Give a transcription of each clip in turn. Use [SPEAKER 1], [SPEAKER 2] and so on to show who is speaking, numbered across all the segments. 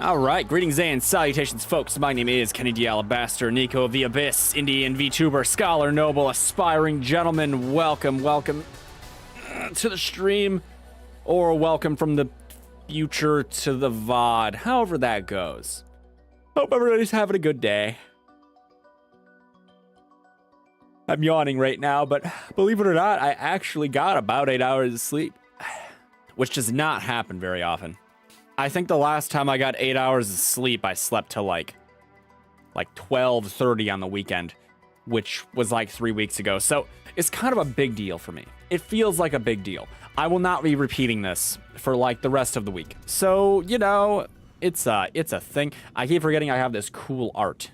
[SPEAKER 1] All right, greetings and salutations, folks. My name is Kenny D. Alabaster, Nico of the Abyss, Indian VTuber, scholar, noble, aspiring gentleman. Welcome to the stream, or welcome from the future to the VOD, however that goes. Hope everybody's having a good day. I'm yawning right now, but believe it or not, I actually got about 8 hours of sleep, which does not happen very often. I think the last time I got 8 hours of sleep, I slept till like 12:30 on the weekend, which was like 3 weeks ago. So it's kind of a big deal for me. It feels like a big deal. I will not be repeating this for like the rest of the week. So, you know, it's a thing. I keep forgetting I have this cool art.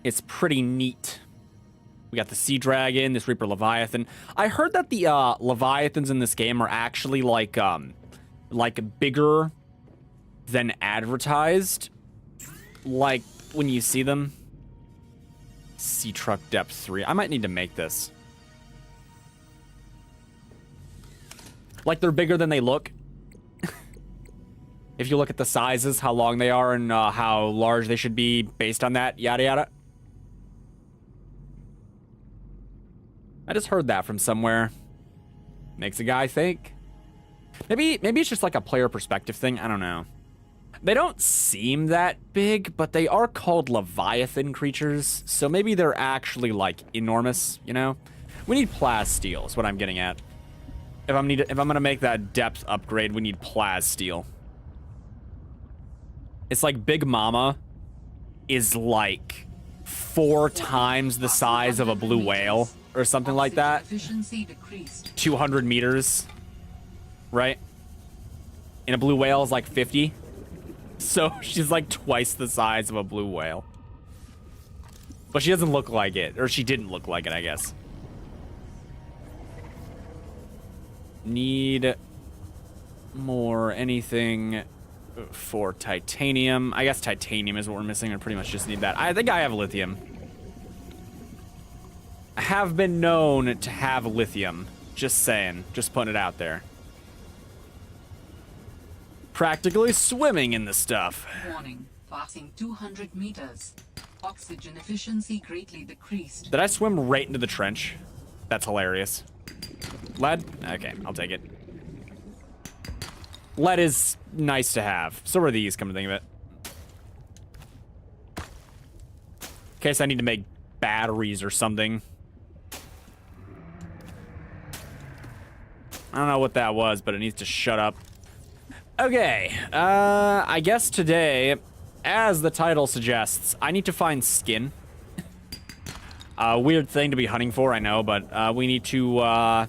[SPEAKER 1] It's pretty neat. We got the Sea Dragon, this Reaper Leviathan. I heard that the Leviathans in this game are actually like bigger than advertised. Like when you see them. Sea Truck Depth 3. I might need to make this. Like they're bigger than they look. If you look at the sizes, how long they are, and how large they should be based on that, yada yada. I just heard that from somewhere. Makes a guy think. Maybe it's just like a player perspective thing. I don't know. They don't seem that big, but they are called Leviathan creatures, so maybe they're actually like enormous, you know? We need plasteel is what I'm getting at. If I'm gonna make that depth upgrade, we need plasteel. It's like Big Mama is like 4 times the size of a blue whale. Or something like that. 200 meters. Right? And a blue whale is like 50. So she's like twice the size of a blue whale. But she doesn't look like it. Or she didn't look like it, I guess. Need more anything for titanium. I guess titanium is what we're missing. I pretty much just need that. I think I have lithium. Have been known to have lithium. Just saying. Just putting it out there. Practically swimming in the stuff.
[SPEAKER 2] Warning. Passing 200 meters. Oxygen efficiency greatly decreased.
[SPEAKER 1] Did I swim right into the trench? That's hilarious. Lead? Okay, I'll take it. Lead is nice to have. So are these, come to think of it. In case I need to make batteries or something. I don't know what that was, but it needs to shut up. Okay, I guess today, as the title suggests, I need to find skin. Weird thing to be hunting for, I know, but we need to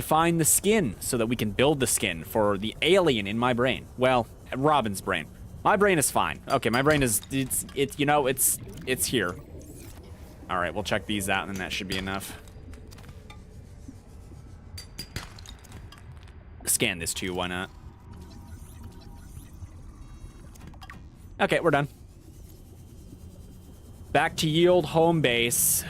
[SPEAKER 1] find the skin so that we can build the skin for the alien in my brain. Well, Robin's brain. My brain is fine. Okay, my brain is, it's you know, it's here. All right, we'll check these out, and then that should be enough. Scan this too, why not? Okay, we're done. Back to yield home base.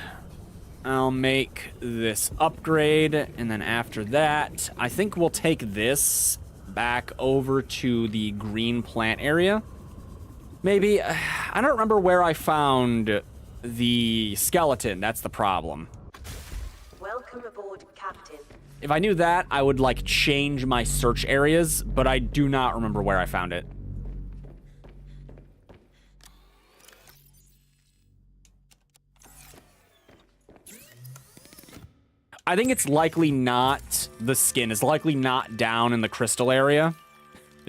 [SPEAKER 1] I'll make this upgrade, and then after that, I think we'll take this back over to the green plant area. Maybe, I don't remember where I found the skeleton, that's the problem.
[SPEAKER 3] Welcome aboard, Captain.
[SPEAKER 1] If I knew that, I would like change my search areas, but I do not remember where I found it. I think it's likely not, the skin is likely not down in the crystal area,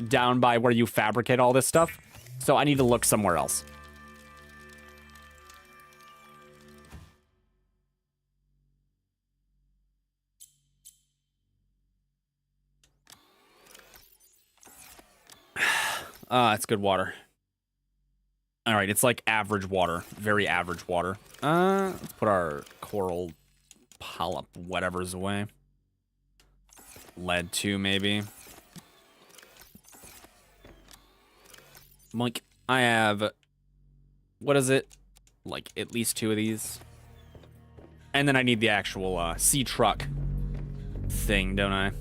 [SPEAKER 1] down by where you fabricate all this stuff. So I need to look somewhere else. It's good water. All right, it's like average water, very average water. Let's put our coral polyp whatever's away. Lead 2 maybe. Mike, I have, what is it? Like at least 2 of these. And then I need the actual sea truck thing, don't I?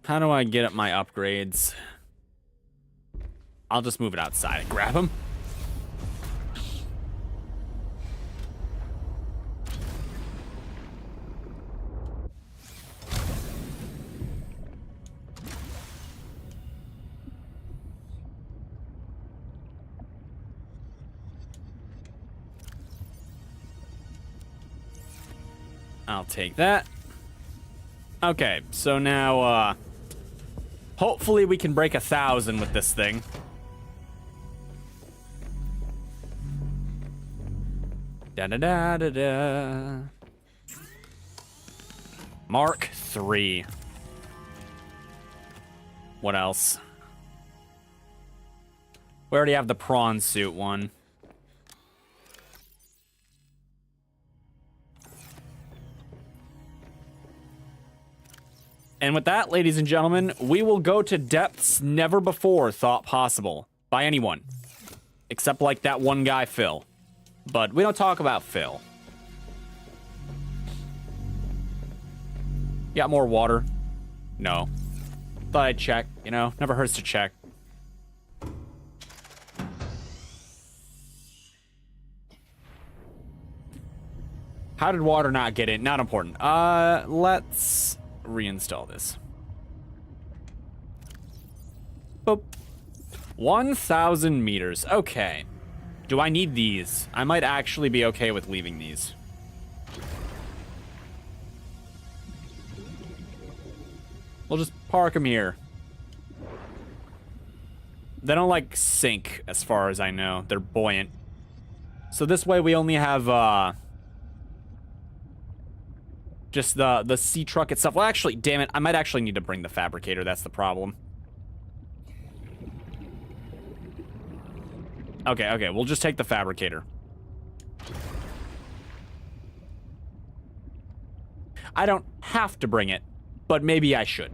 [SPEAKER 1] How do I get up my upgrades? I'll just move it outside and grab them. I'll take that. Okay, so now, hopefully we can break 1,000 with this thing. Da-da-da-da-da. Mark 3. What else? We already have the prawn suit one. And with that, ladies and gentlemen, we will go to depths never before thought possible by anyone. Except like that one guy, Phil. But we don't talk about Phil. Got more water? No. Thought I'd check, you know, never hurts to check. How did water not get in? Not important. Let's reinstall this. Boop. 1,000 meters. Okay. Do I need these? I might actually be okay with leaving these. We'll just park them here. They don't like sink, as far as I know. They're buoyant. So this way we only have just the sea truck itself. Well, actually, damn it, I might actually need to bring the fabricator. That's the problem. Okay, we'll just take the fabricator. I don't have to bring it, but maybe I should.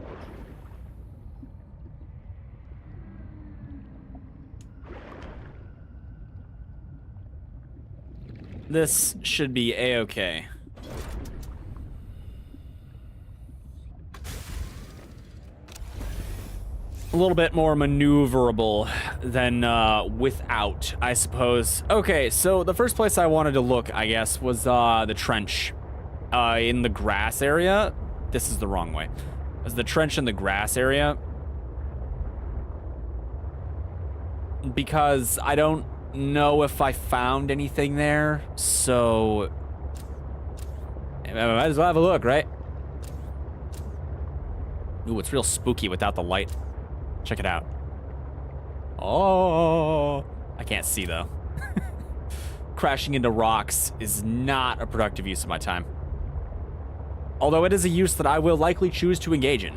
[SPEAKER 1] This should be a-okay. A little bit more maneuverable than without, I suppose. Okay, so the first place I wanted to look, I guess, was the trench in the grass area. This is the wrong way. It was the trench in the grass area. Because I don't know if I found anything there, so I might as well have a look, right? Ooh, it's real spooky without the light. Check it out. Oh, I can't see though. Crashing into rocks is not a productive use of my time. Although it is a use that I will likely choose to engage in.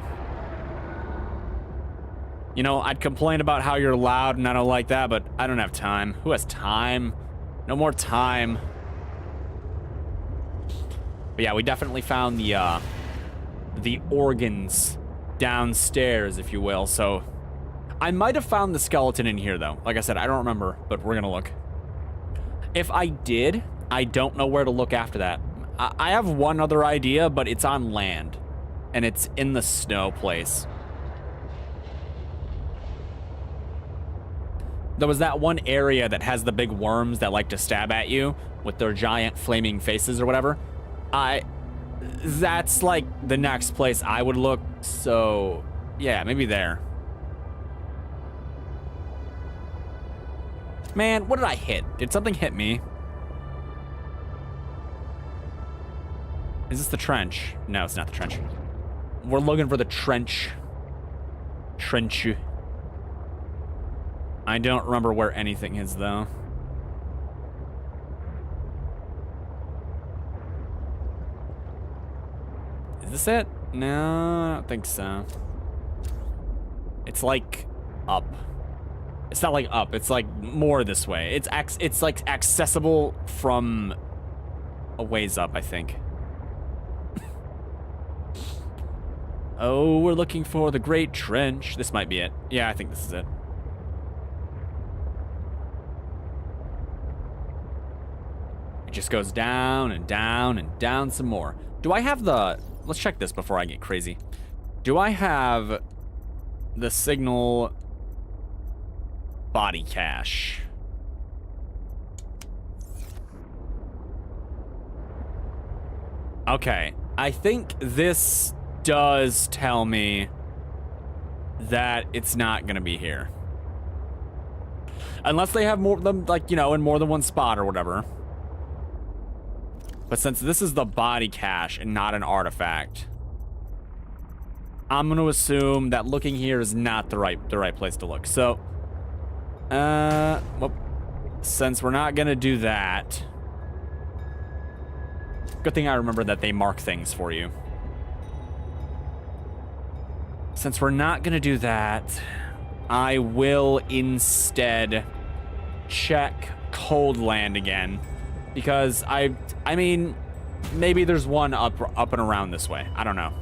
[SPEAKER 1] You know, I'd complain about how you're loud and I don't like that, but I don't have time. Who has time? No more time. But yeah, we definitely found the organs downstairs, if you will, so I might have found the skeleton in here, though. Like I said, I don't remember, but we're gonna look. If I did, I don't know where to look after that. I have one other idea, but it's on land, and it's in the snow place. There was that one area that has the big worms that like to stab at you with their giant flaming faces or whatever. That's like the next place I would look, so yeah, maybe there. Man, what did I hit? Did something hit me? Is this the trench? No, it's not the trench. We're looking for the trench. Trench. I don't remember where anything is, though. Is this it? No, I don't think so. It's like up. It's not like up, it's like more this way. It's like accessible from a ways up, I think. Oh, we're looking for the Great Trench. This might be it. Yeah, I think this is it. It just goes down and down and down some more. Do I have the... Let's check this before I get crazy. Do I have the signal body cache? Okay, I think this does tell me that it's not gonna be here. Unless they have more of them, like, you know, in more than one spot or whatever. But since this is the body cache and not an artifact, I'm gonna assume that looking here is not the right place to look. So, well, since we're not gonna do that, good thing I remember that they mark things for you. Since we're not gonna do that, I will instead check Cold Land again, because I mean, maybe there's one up and around this way. I don't know.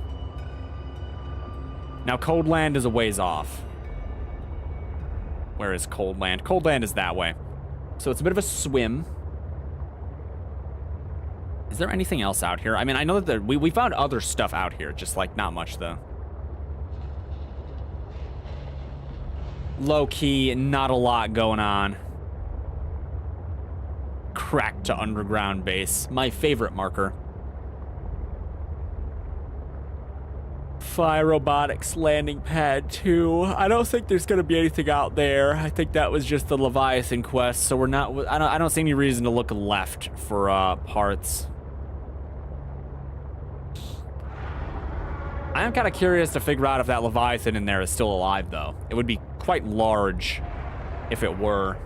[SPEAKER 1] Now Cold Land is a ways off. Where is Cold Land? Cold Land is that way, so it's a bit of a swim. Is there anything else out here? I mean, I know that we found other stuff out here, just like not much though. Low key, not a lot going on. Crack to underground base, my favorite marker. Fly Robotics landing pad 2. I don't think there's gonna be anything out there. I think that was just the Leviathan quest, so we're not. I don't see any reason to look left for parts. I am kind of curious to figure out if that Leviathan in there is still alive, though. It would be quite large if it were.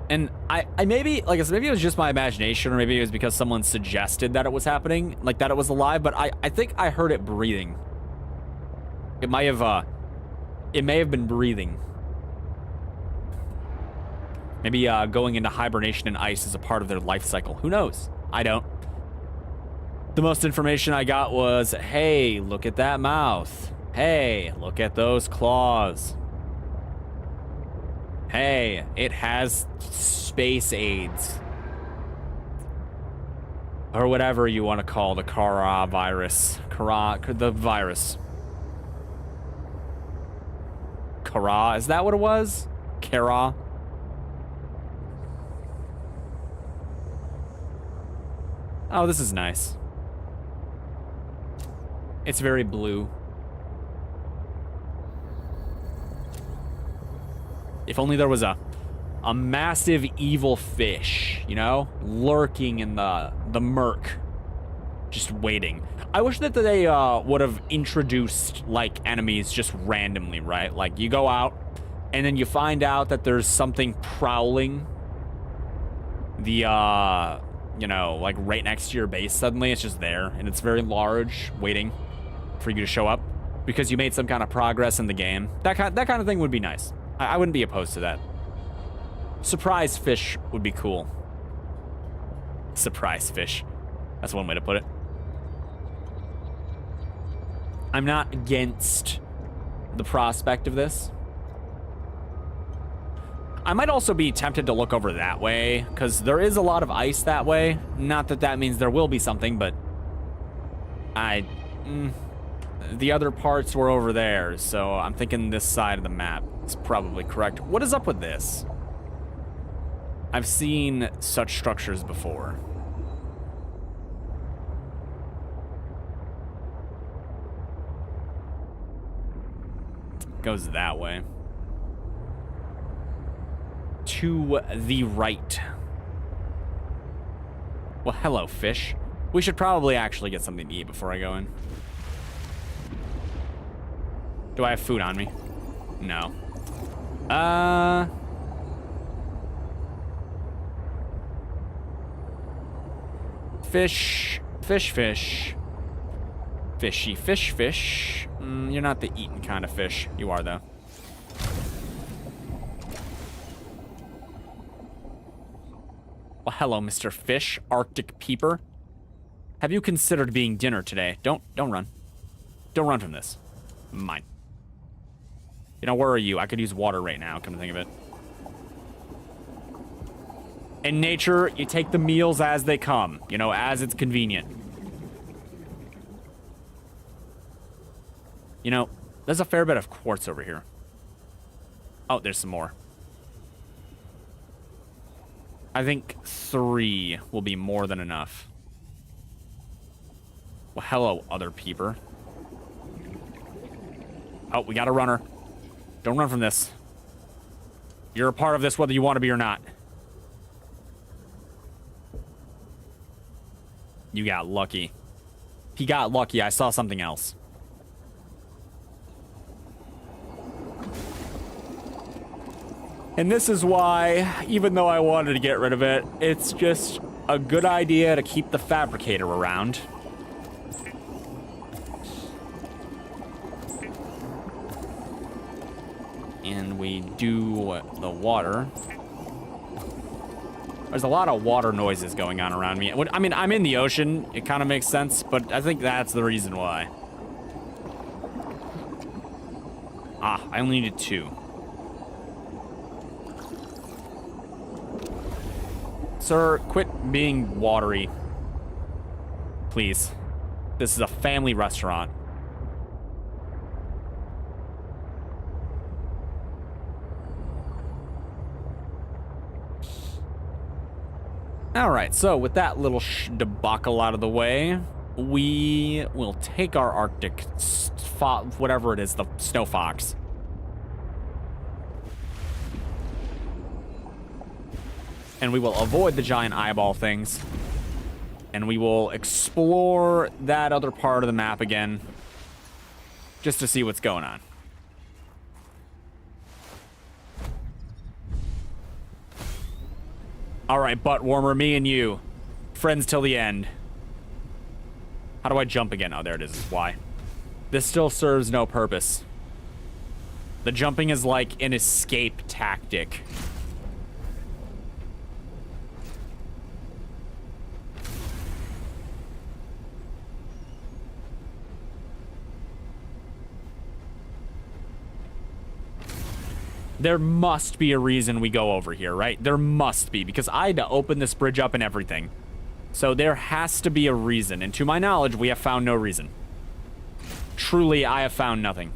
[SPEAKER 1] And I maybe, like I said, maybe it was just my imagination, or maybe it was because someone suggested that it was happening, like that it was alive, but I think I heard it breathing. It may have been breathing. Maybe going into hibernation in ice is a part of their life cycle. Who knows? I don't. The most information I got was, hey, look at that mouth. Hey, look at those claws. Hey, it has space AIDS. Or whatever you want to call the Kara virus. The virus. Kara, is that what it was? Kara? Oh, this is nice. It's very blue. If only there was a massive evil fish, you know, lurking in the murk, just waiting. I wish that they would have introduced like enemies just randomly, right? Like you go out and then you find out that there's something prowling the you know, like right next to your base. Suddenly it's just there and it's very large, waiting for you to show up because you made some kind of progress in the game. That kind of thing would be nice. I wouldn't be opposed to that. Surprise fish would be cool. Surprise fish. That's one way to put it. I'm not against the prospect of this. I might also be tempted to look over that way, because there is a lot of ice that way. Not that that means there will be something, but the other parts were over there, so I'm thinking this side of the map is probably correct. What is up with this? I've seen such structures before. Goes that way. To the right. Well, hello, fish. We should probably actually get something to eat before I go in. Do I have food on me? No. Fish. Fish, fish. Fishy, fish, fish. You're not the eaten kind of fish. You are, though. Well, hello, Mr. Fish, Arctic Peeper. Have you considered being dinner today? Don't run. Don't run from this. Mine. You know, where are you? I could use water right now, come to think of it. In nature, you take the meals as they come, you know, as it's convenient. You know, there's a fair bit of quartz over here. Oh, there's some more. I think 3 will be more than enough. Well, hello, other peeper. Oh, we got a runner. Don't run from this. You're a part of this whether you want to be or not. You got lucky. He got lucky. I saw something else. And this is why, even though I wanted to get rid of it, it's just a good idea to keep the fabricator around. And we do the water. There's a lot of water noises going on around me. I mean, I'm in the ocean. It kind of makes sense, but I think that's the reason why. Ah, I only needed 2. Sir, quit being watery. Please. This is a family restaurant. Alright, so with that little debacle out of the way, we will take our Arctic, whatever it is, the snow fox. And we will avoid the giant eyeball things. And we will explore that other part of the map again, just to see what's going on. All right, butt warmer, me and you. Friends till the end. How do I jump again? Oh, there it is. Why? This still serves no purpose. The jumping is like an escape tactic. There must be a reason we go over here, right? There must be, because I had to open this bridge up and everything. So there has to be a reason, and to my knowledge, we have found no reason. Truly, I have found nothing.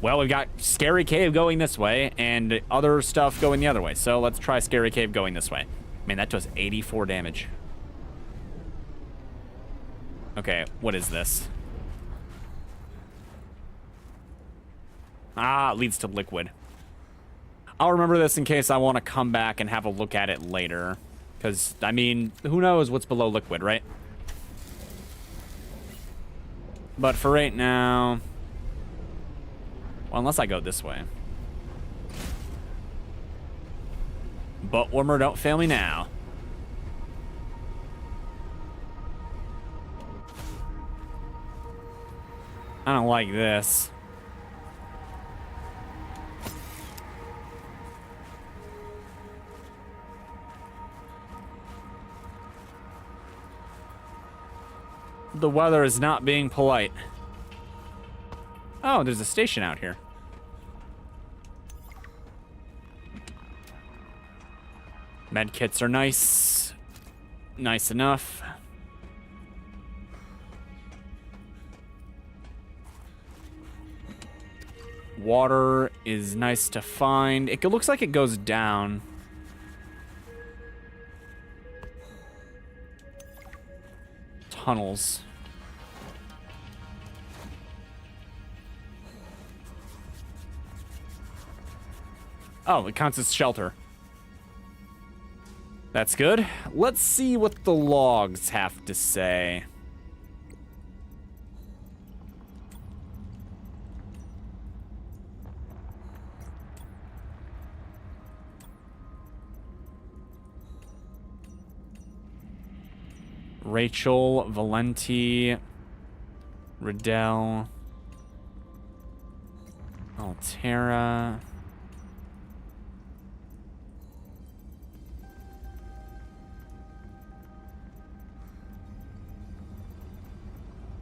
[SPEAKER 1] Well, we've got Scary Cave going this way, and other stuff going the other way. So let's try Scary Cave going this way. Man, that does 84 damage. Okay, what is this? Ah, it leads to liquid. I'll remember this in case I want to come back and have a look at it later. Because, I mean, who knows what's below liquid, right? But for right now... Well, unless I go this way. Butt warmer, don't fail me now. I don't like this. The weather is not being polite. Oh, there's a station out here. Med kits are nice. Nice enough. Water is nice to find. It looks like it goes down. Tunnels. Oh, it counts as shelter. That's good. Let's see what the logs have to say. Rachel, Valenti, Riddell, Altera.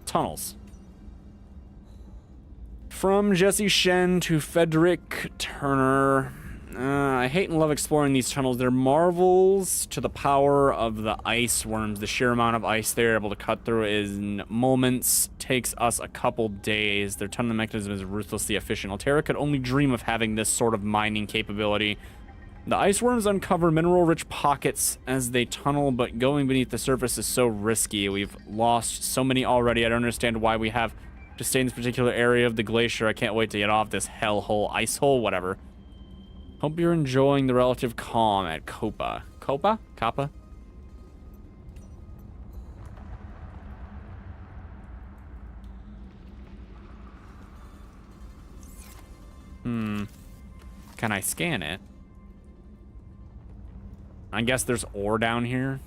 [SPEAKER 1] Tunnels. From Jesse Shen to Frederick Turner. I hate and love exploring these tunnels. They're marvels to the power of the ice worms. The sheer amount of ice they're able to cut through is in moments, takes us a couple days. Their tunnel mechanism is ruthlessly efficient. Altera could only dream of having this sort of mining capability. The ice worms uncover mineral-rich pockets as they tunnel, but going beneath the surface is so risky. We've lost so many already. I don't understand why we have to stay in this particular area of the glacier. I can't wait to get off this hellhole, ice hole, whatever. Hope you're enjoying the relative calm at Copa. Copa? Kappa? Can I scan it? I guess there's ore down here.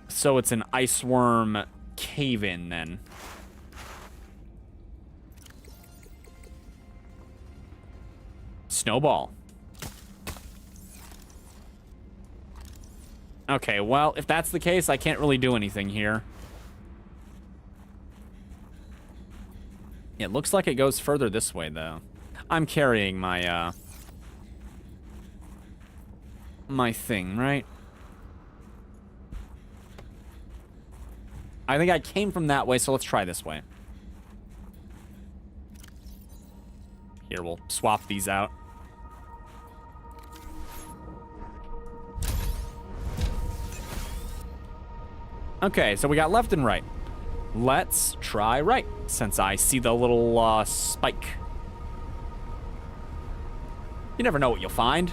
[SPEAKER 1] So it's an ice worm cave-in then. Snowball. Okay, well, if that's the case, I can't really do anything here. It looks like it goes further this way, though. I'm carrying my, my thing, right? I think I came from that way, so let's try this way. Here, we'll swap these out. Okay, so we got left and right. Let's try right, since I see the little spike. You never know what you'll find.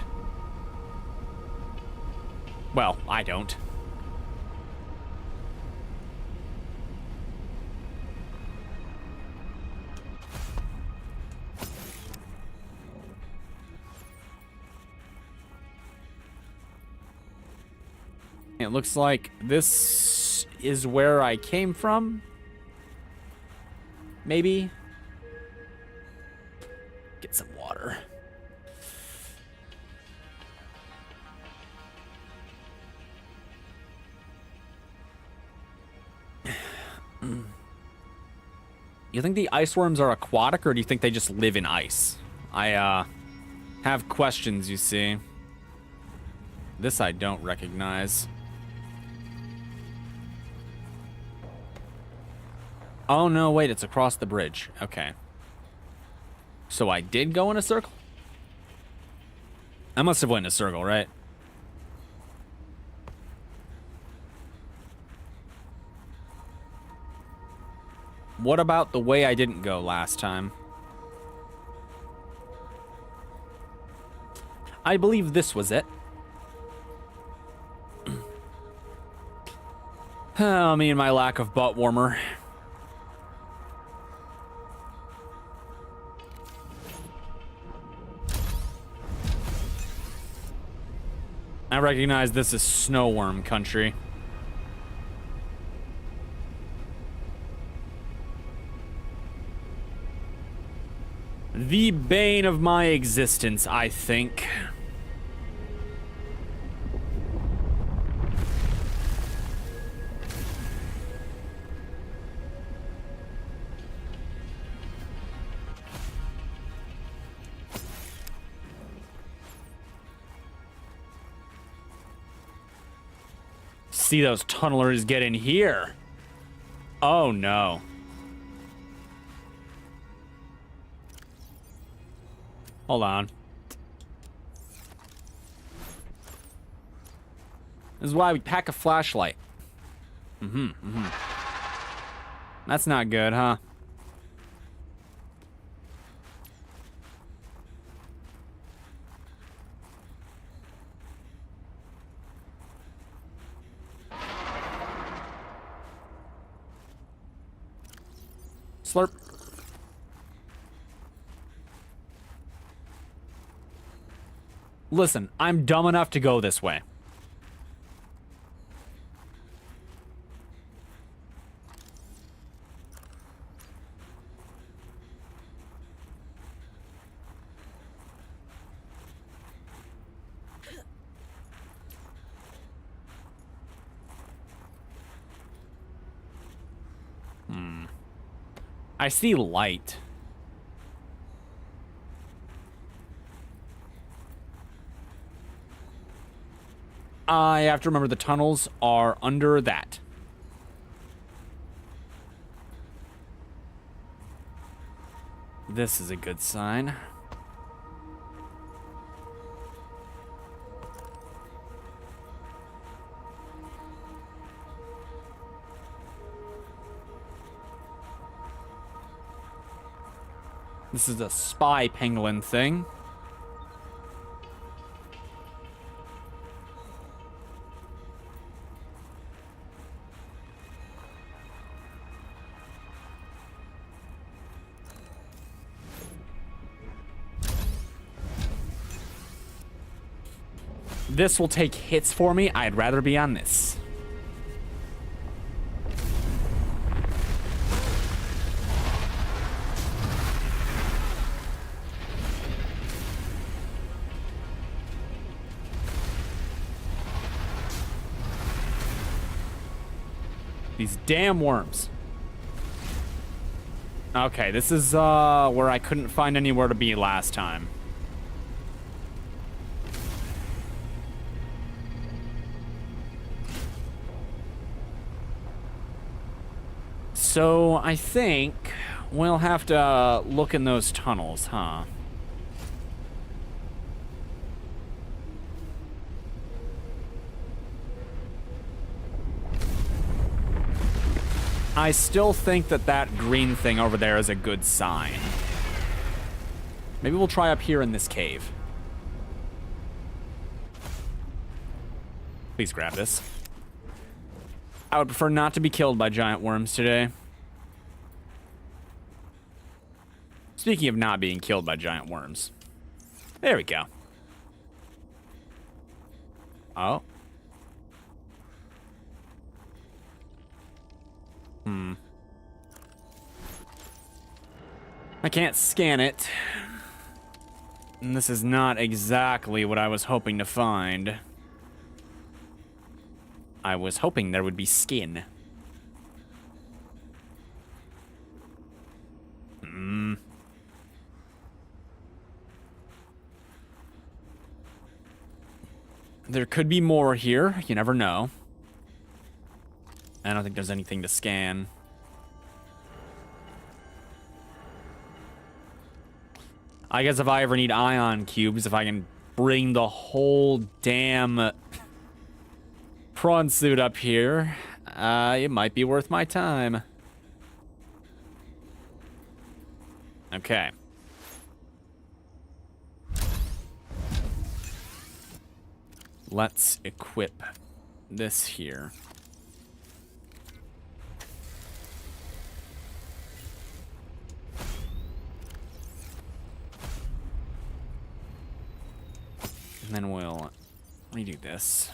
[SPEAKER 1] Well, I don't. It looks like this is where I came from. Maybe. Get some water. You think the ice worms are aquatic, or do you think they just live in ice? I have questions, you see. This I don't recognize. Oh, no, wait, it's across the bridge. Okay. So I did go in a circle? I must have went in a circle, right? What about the way I didn't go last time? I believe this was it. Oh, me and my lack of butt warmer. I recognize this is snowworm country. The bane of my existence, I think. See those tunnelers get in here. Oh no. Hold on. This is why we pack a flashlight. That's not good, huh? Slurp. Listen, I'm dumb enough to go this way. I see light. I have to remember the tunnels are under that. This is a good sign. This is a spy pangolin thing. This will take hits for me. I'd rather be on this. These damn worms. Okay, this is where I couldn't find anywhere to be last time. So I think we'll have to look in those tunnels, huh? I still think that that green thing over there is a good sign. Maybe we'll try up here in this cave. Please grab this. I would prefer not to be killed by giant worms today. Speaking of not being killed by giant worms. There we go. Oh. I can't scan it. And this is not exactly what I was hoping to find. I was hoping there would be skin. There could be more here. You never know. I don't think there's anything to scan. I guess if I ever need ion cubes, if I can bring the whole damn prawn suit up here, it might be worth my time. Okay. Let's equip this here. And then we'll redo this.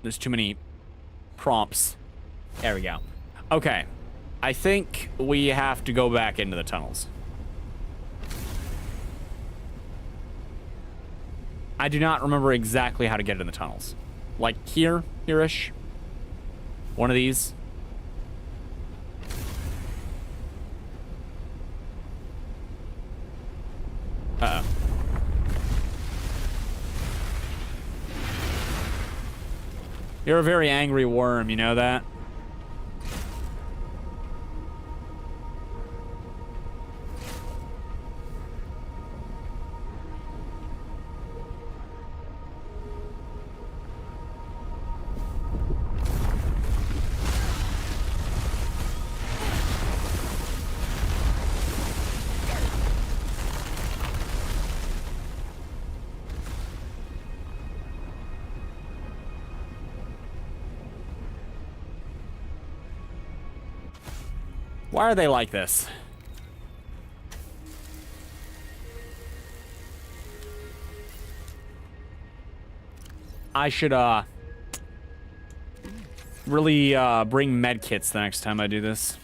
[SPEAKER 1] There's too many prompts. There we go. Okay. I think we have to go back into the tunnels. I do not remember exactly how to get in the tunnels. Like here? Here-ish? One of these? Uh-oh. You're a very angry worm, you know that? Why are they like this? I should, really, bring med kits the next time I do this.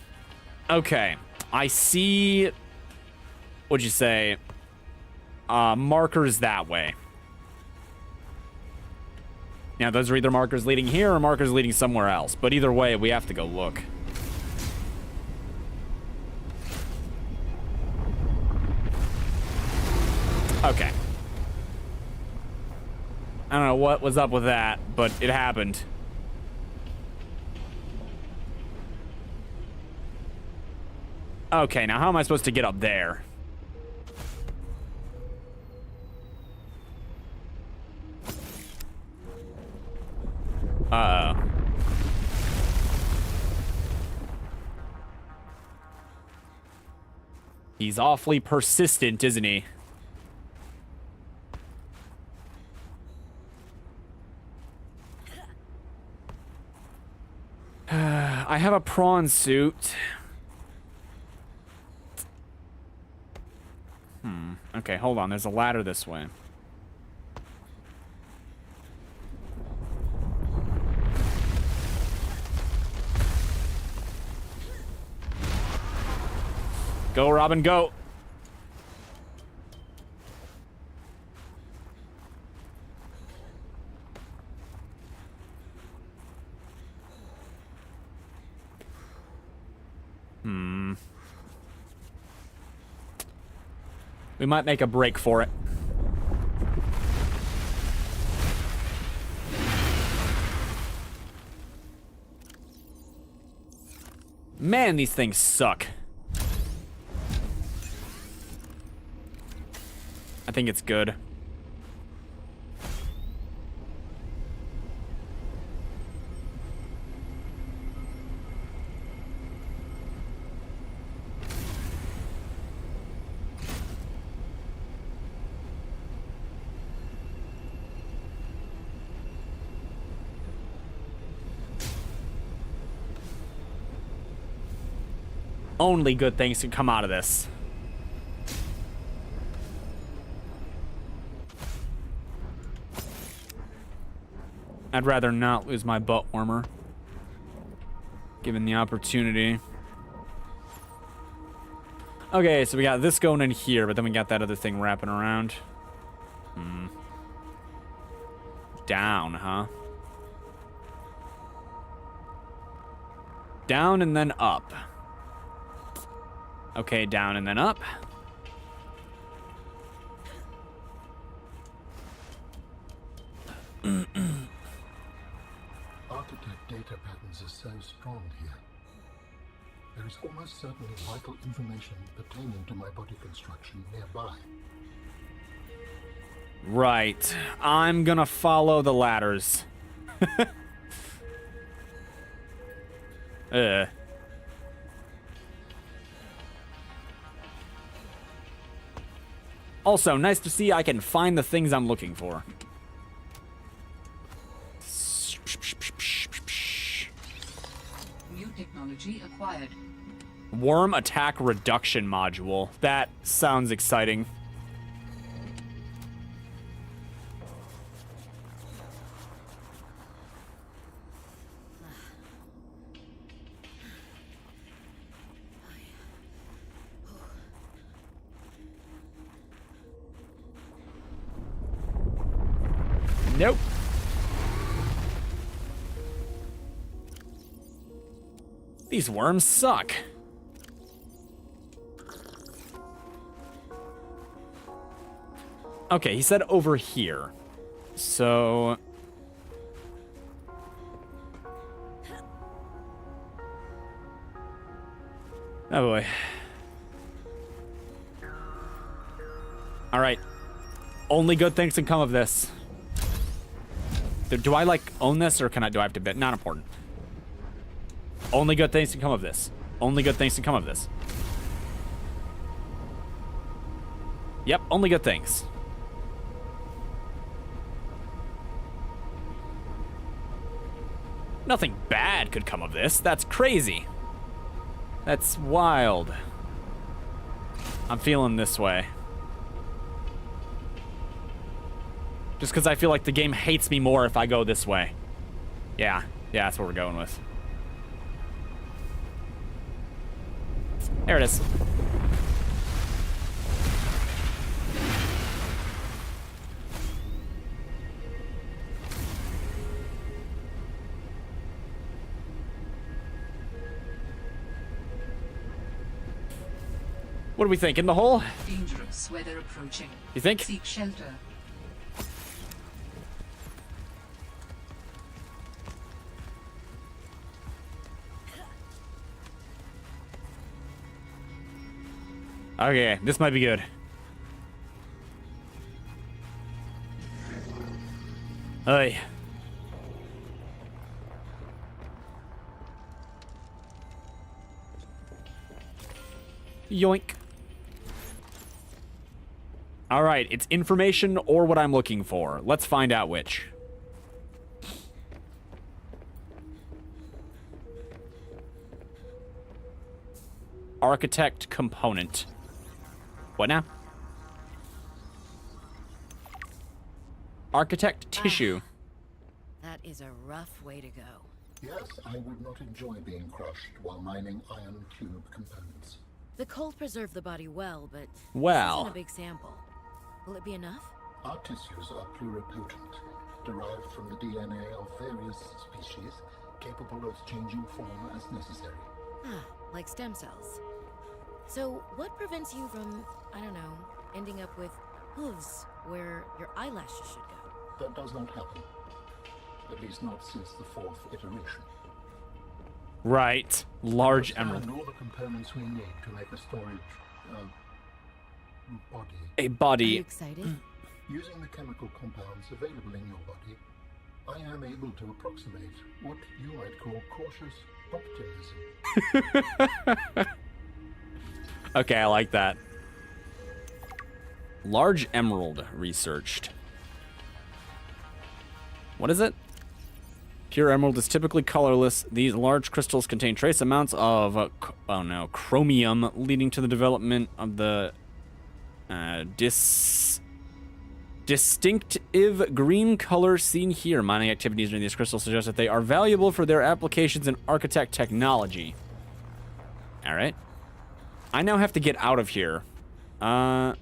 [SPEAKER 1] Okay. I see... What'd you say? Markers that way. Now, those are either markers leading here or markers leading somewhere else. But either way, we have to go look. Okay. I don't know what was up with that, but it happened. Okay, now how am I supposed to get up there? Uh-oh. He's awfully persistent, isn't he? I have a prawn suit. Okay, hold on. There's a ladder this way. Go, Robin, go. We might make a break for it. Man, these things suck. I think it's good. Only good things can come out of this. I'd rather not lose my butt warmer, given the opportunity. Okay, so we got this going in here, but then we got that other thing wrapping around. Down, huh? Down and then up. Okay, down and then up.
[SPEAKER 4] Architect data patterns are so strong here. There is almost certainly vital information pertaining to my body construction nearby.
[SPEAKER 1] Right. I'm gonna follow the ladders. Also, nice to see I can find the things I'm looking for.
[SPEAKER 2] New technology acquired.
[SPEAKER 1] Worm attack reduction module. That sounds exciting. Nope. These worms suck. Okay, he said over here. So... oh boy. Alright. Only good things can come of this. Do I, like, own this, or do I have to bid? Not important. Only good things can come of this. Only good things can come of this. Yep, only good things. Nothing bad could come of this. That's crazy. That's wild. I'm feeling this way. Just because I feel like the game hates me more if I go this way. Yeah, that's what we're going with. There it is. What do we think? In the hole?
[SPEAKER 2] Dangerous weather approaching.
[SPEAKER 1] You think?
[SPEAKER 2] Seek shelter.
[SPEAKER 1] Okay, this might be good. Hey. Yoink. All right, it's information or what I'm looking for. Let's find out which. Architect component. What now? Architect tissue.
[SPEAKER 5] That is a rough way to go.
[SPEAKER 4] Yes, I would not enjoy being crushed while mining iron cube components.
[SPEAKER 5] The cold preserved the body well, but
[SPEAKER 1] Well.
[SPEAKER 5] this isn't a big sample. Will it be enough?
[SPEAKER 4] Our tissues are pluripotent, derived from the DNA of various species, capable of changing form as necessary.
[SPEAKER 5] Ah, like stem cells. So what prevents you from, I don't know, ending up with hooves where your eyelashes should go?
[SPEAKER 4] That does not happen. At least not since the fourth iteration.
[SPEAKER 1] Right. Large
[SPEAKER 4] We understand
[SPEAKER 1] emerald.
[SPEAKER 4] all the components we need to make a storage body.
[SPEAKER 1] A
[SPEAKER 5] Are you
[SPEAKER 1] body.
[SPEAKER 5] excited?
[SPEAKER 4] Using the chemical compounds available in your body, I am able to approximate what you might call cautious optimism.
[SPEAKER 1] Okay, I like that. Large emerald researched. What is it? Pure emerald is typically colorless. These large crystals contain trace amounts of, chromium, leading to the development of the distinctive green color seen here. Mining activities near these crystals suggest that they are valuable for their applications in architect technology. All right. I now have to get out of here. But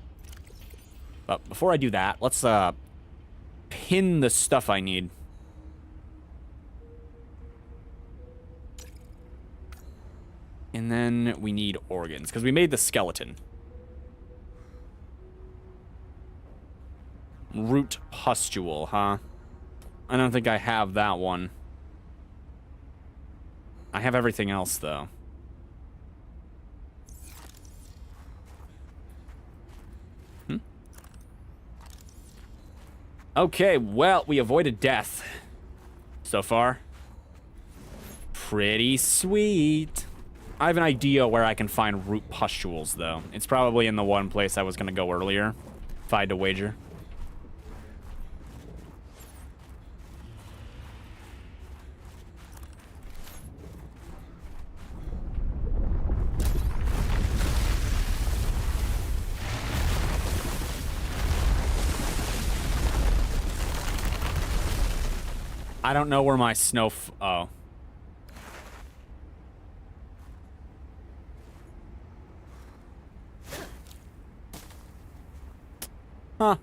[SPEAKER 1] before I do that, let's pin the stuff I need. And then we need organs, because we made the skeleton. Root pustule, huh? I don't think I have that one. I have everything else, though. Okay, well, we avoided death. So far. Pretty sweet. I have an idea where I can find root pustules, though. It's probably in the one place I was going to go earlier, if I had to wager. I don't know where my oh. Huh.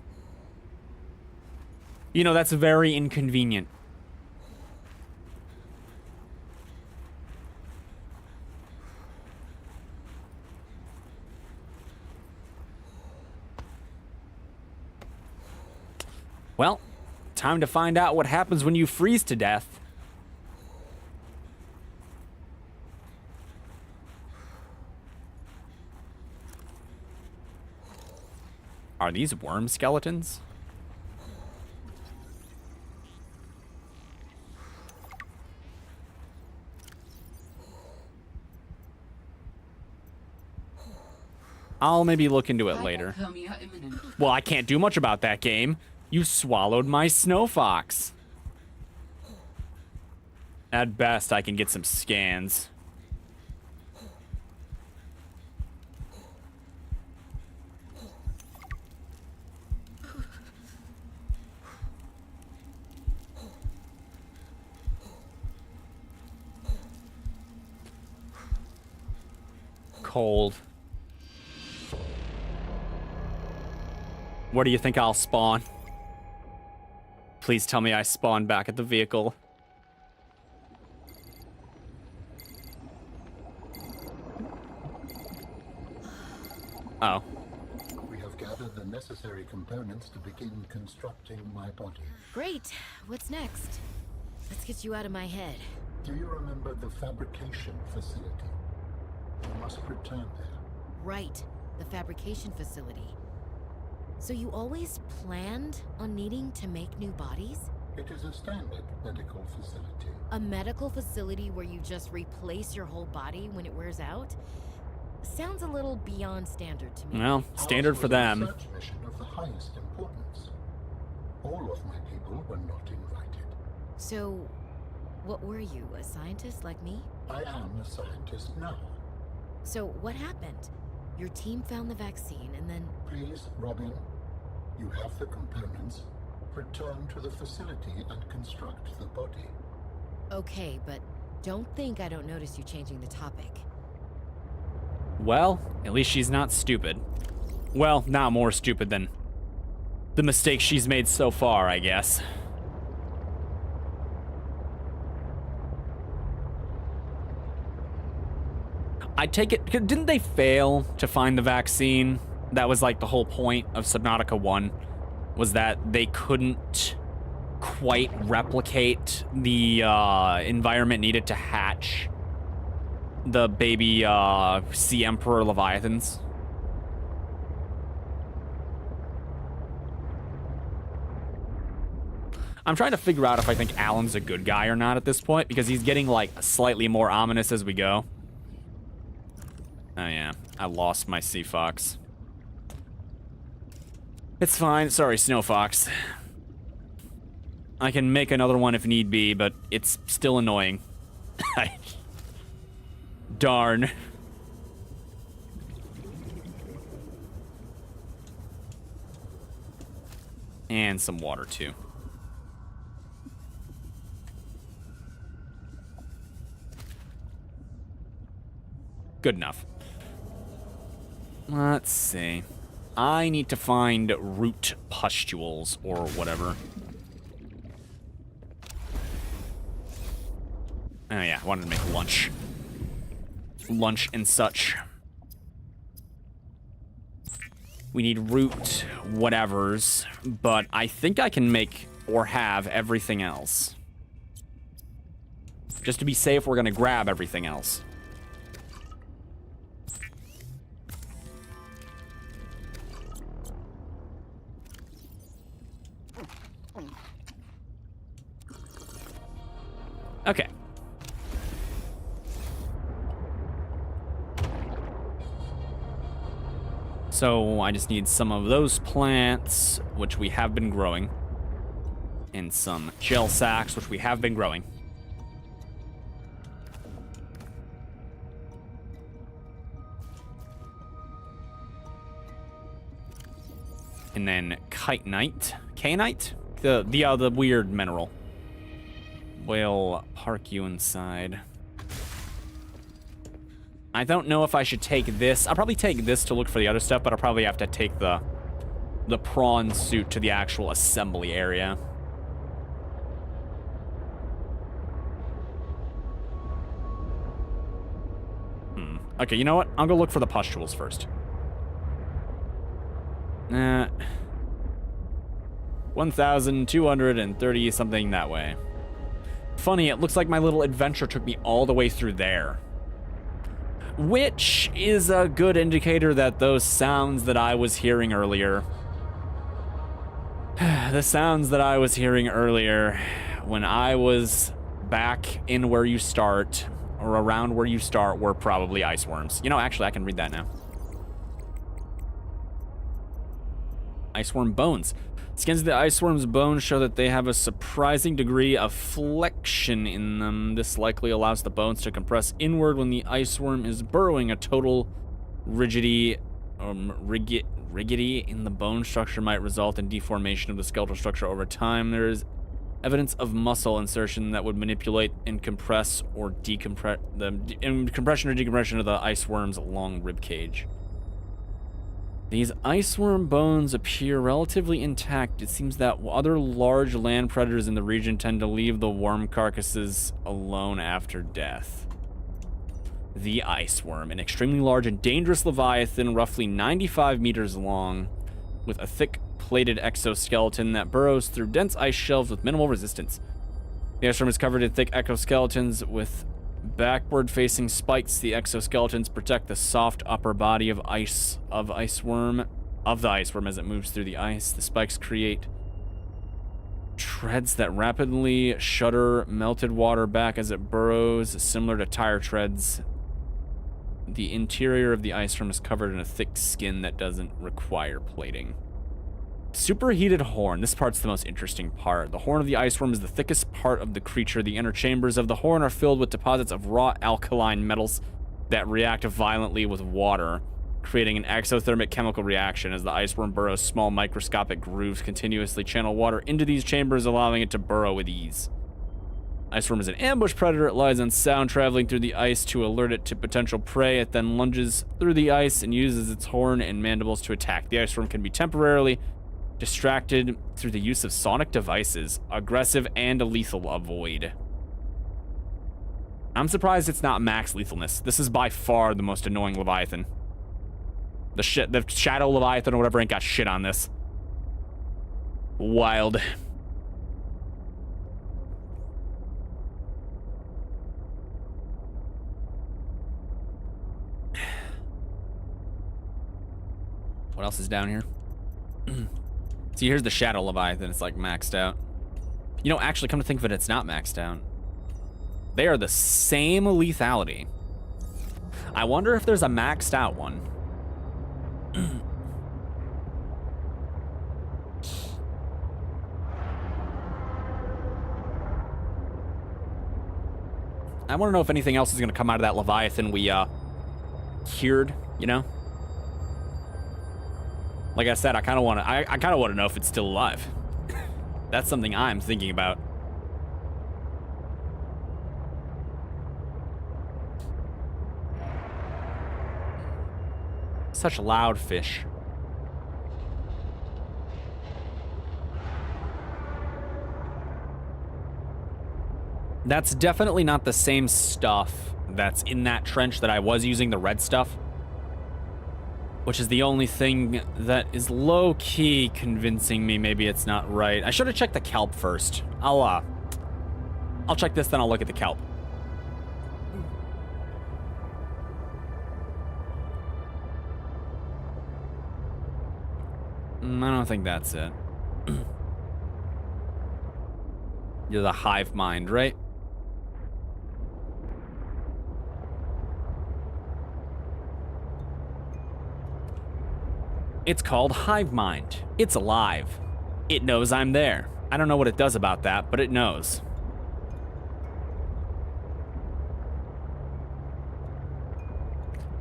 [SPEAKER 1] You know, that's very inconvenient. Well, time to find out what happens when you freeze to death. Are these worm skeletons? I'll maybe look into it later.
[SPEAKER 2] Hypothermia imminent.
[SPEAKER 1] Well, I can't do much about that game. You swallowed my snow fox. At best, I can get some scans. Cold. Where do you think I'll spawn? Please tell me I spawn back at the vehicle. Oh.
[SPEAKER 4] We have gathered the necessary components to begin constructing my body.
[SPEAKER 5] Great. What's next? Let's get you out of my head.
[SPEAKER 4] Do you remember the fabrication facility? You must return there.
[SPEAKER 5] Right. The fabrication facility. So you always planned on needing to make new bodies?
[SPEAKER 4] It is a standard medical facility.
[SPEAKER 5] A medical facility where you just replace your whole body when it wears out? Sounds a little beyond standard to me.
[SPEAKER 1] Well, standard for them.
[SPEAKER 4] Ours was a research mission of the highest importance. All of my people were not invited.
[SPEAKER 5] So, what were you, a scientist like me?
[SPEAKER 4] I am a scientist now.
[SPEAKER 5] So, what happened? Your team found the vaccine and then...
[SPEAKER 4] Please, Robin, you have the components. Return to the facility and construct the body.
[SPEAKER 5] Okay, but don't think I don't notice you changing the topic.
[SPEAKER 1] Well, at least she's not stupid. Well, not more stupid than the mistakes she's made so far, I guess. I take it, didn't they fail to find the vaccine? That was like the whole point of Subnautica 1, was that they couldn't quite replicate the environment needed to hatch the baby Sea Emperor Leviathans. I'm trying to figure out if I think Alan's a good guy or not at this point, because he's getting like slightly more ominous as we go. Oh yeah, I lost my Sea Fox. It's fine, sorry, Snow Fox. I can make another one if need be, but it's still annoying. Darn. And some water too. Good enough. Let's see. I need to find root pustules or whatever. Oh yeah, I wanted to make lunch. Lunch and such. We need root whatevers, but I think I can make or have everything else. Just to be safe, we're gonna grab everything else. Okay. So I just need some of those plants, which we have been growing, and some gel sacks, which we have been growing. And then chitinite, the weird mineral. We'll park you inside. I don't know if I should take this. I'll probably take this to look for the other stuff, but I'll probably have to take the prawn suit to the actual assembly area. Okay, you know what? I'll go look for the pustules first. 1,230 something that way. Funny, it looks like my little adventure took me all the way through there. Which is a good indicator that those sounds that I was hearing earlier... the sounds that I was hearing earlier when I was back in where you start, or around where you start, were probably ice worms. You know, actually, I can read that now. Iceworm bones. Scans of the iceworm's bones show that they have a surprising degree of flexion in them. This likely allows the bones to compress inward when the iceworm is burrowing. A total rigidity in the bone structure might result in deformation of the skeletal structure over time. There is evidence of muscle insertion that would manipulate and compress or decompress compression or decompression of the iceworm's long rib cage. These iceworm bones appear relatively intact. It seems that other large land predators in the region tend to leave the worm carcasses alone after death. the ice worm, an extremely large and dangerous leviathan, roughly 95 meters long, with a thick plated exoskeleton that burrows through dense ice shelves with minimal resistance. The ice worm is covered in thick exoskeletons with backward-facing spikes. The exoskeletons protect the soft upper body of the ice worm as it moves through the ice. The spikes create treads that rapidly shudder melted water back as it burrows, similar to tire treads. The interior of the ice worm is covered in a thick skin that doesn't require plating. Superheated horn. This part's the most interesting part. The horn of the ice worm is the thickest part of the creature. The inner chambers of the horn are filled with deposits of raw alkaline metals that react violently with water, creating an exothermic chemical reaction. As the ice worm burrows, small microscopic grooves continuously channel water into these chambers, allowing it to burrow with ease. Ice worm is an ambush predator. It relies on sound traveling through the ice to alert it to potential prey. It then lunges through the ice and uses its horn and mandibles to attack. The ice worm can be temporarily distracted through the use of sonic devices, aggressive and lethal avoid. I'm surprised it's not max lethalness. This is by far the most annoying Leviathan. The Shadow Leviathan or whatever ain't got shit on this. Wild. What else is down here? See, here's the Shadow Leviathan. It's like maxed out. You know, actually, come to think of it, it's not maxed out. They are the same lethality. I wonder if there's a maxed out one. I want to know if anything else is going to come out of that Leviathan we cured, you know? Like I said, I kind of want to know if it's still alive. That's something I'm thinking about. Such loud fish. That's definitely not the same stuff that's in that trench that I was using, the red stuff. Which is the only thing that is low-key convincing me maybe it's not right. I should have checked the kelp first. I'll check this, then I'll look at the kelp. I don't think that's it. You're the hive mind, right? It's called hive mind. It's alive. It knows I'm there. I don't know what it does about that, but it knows.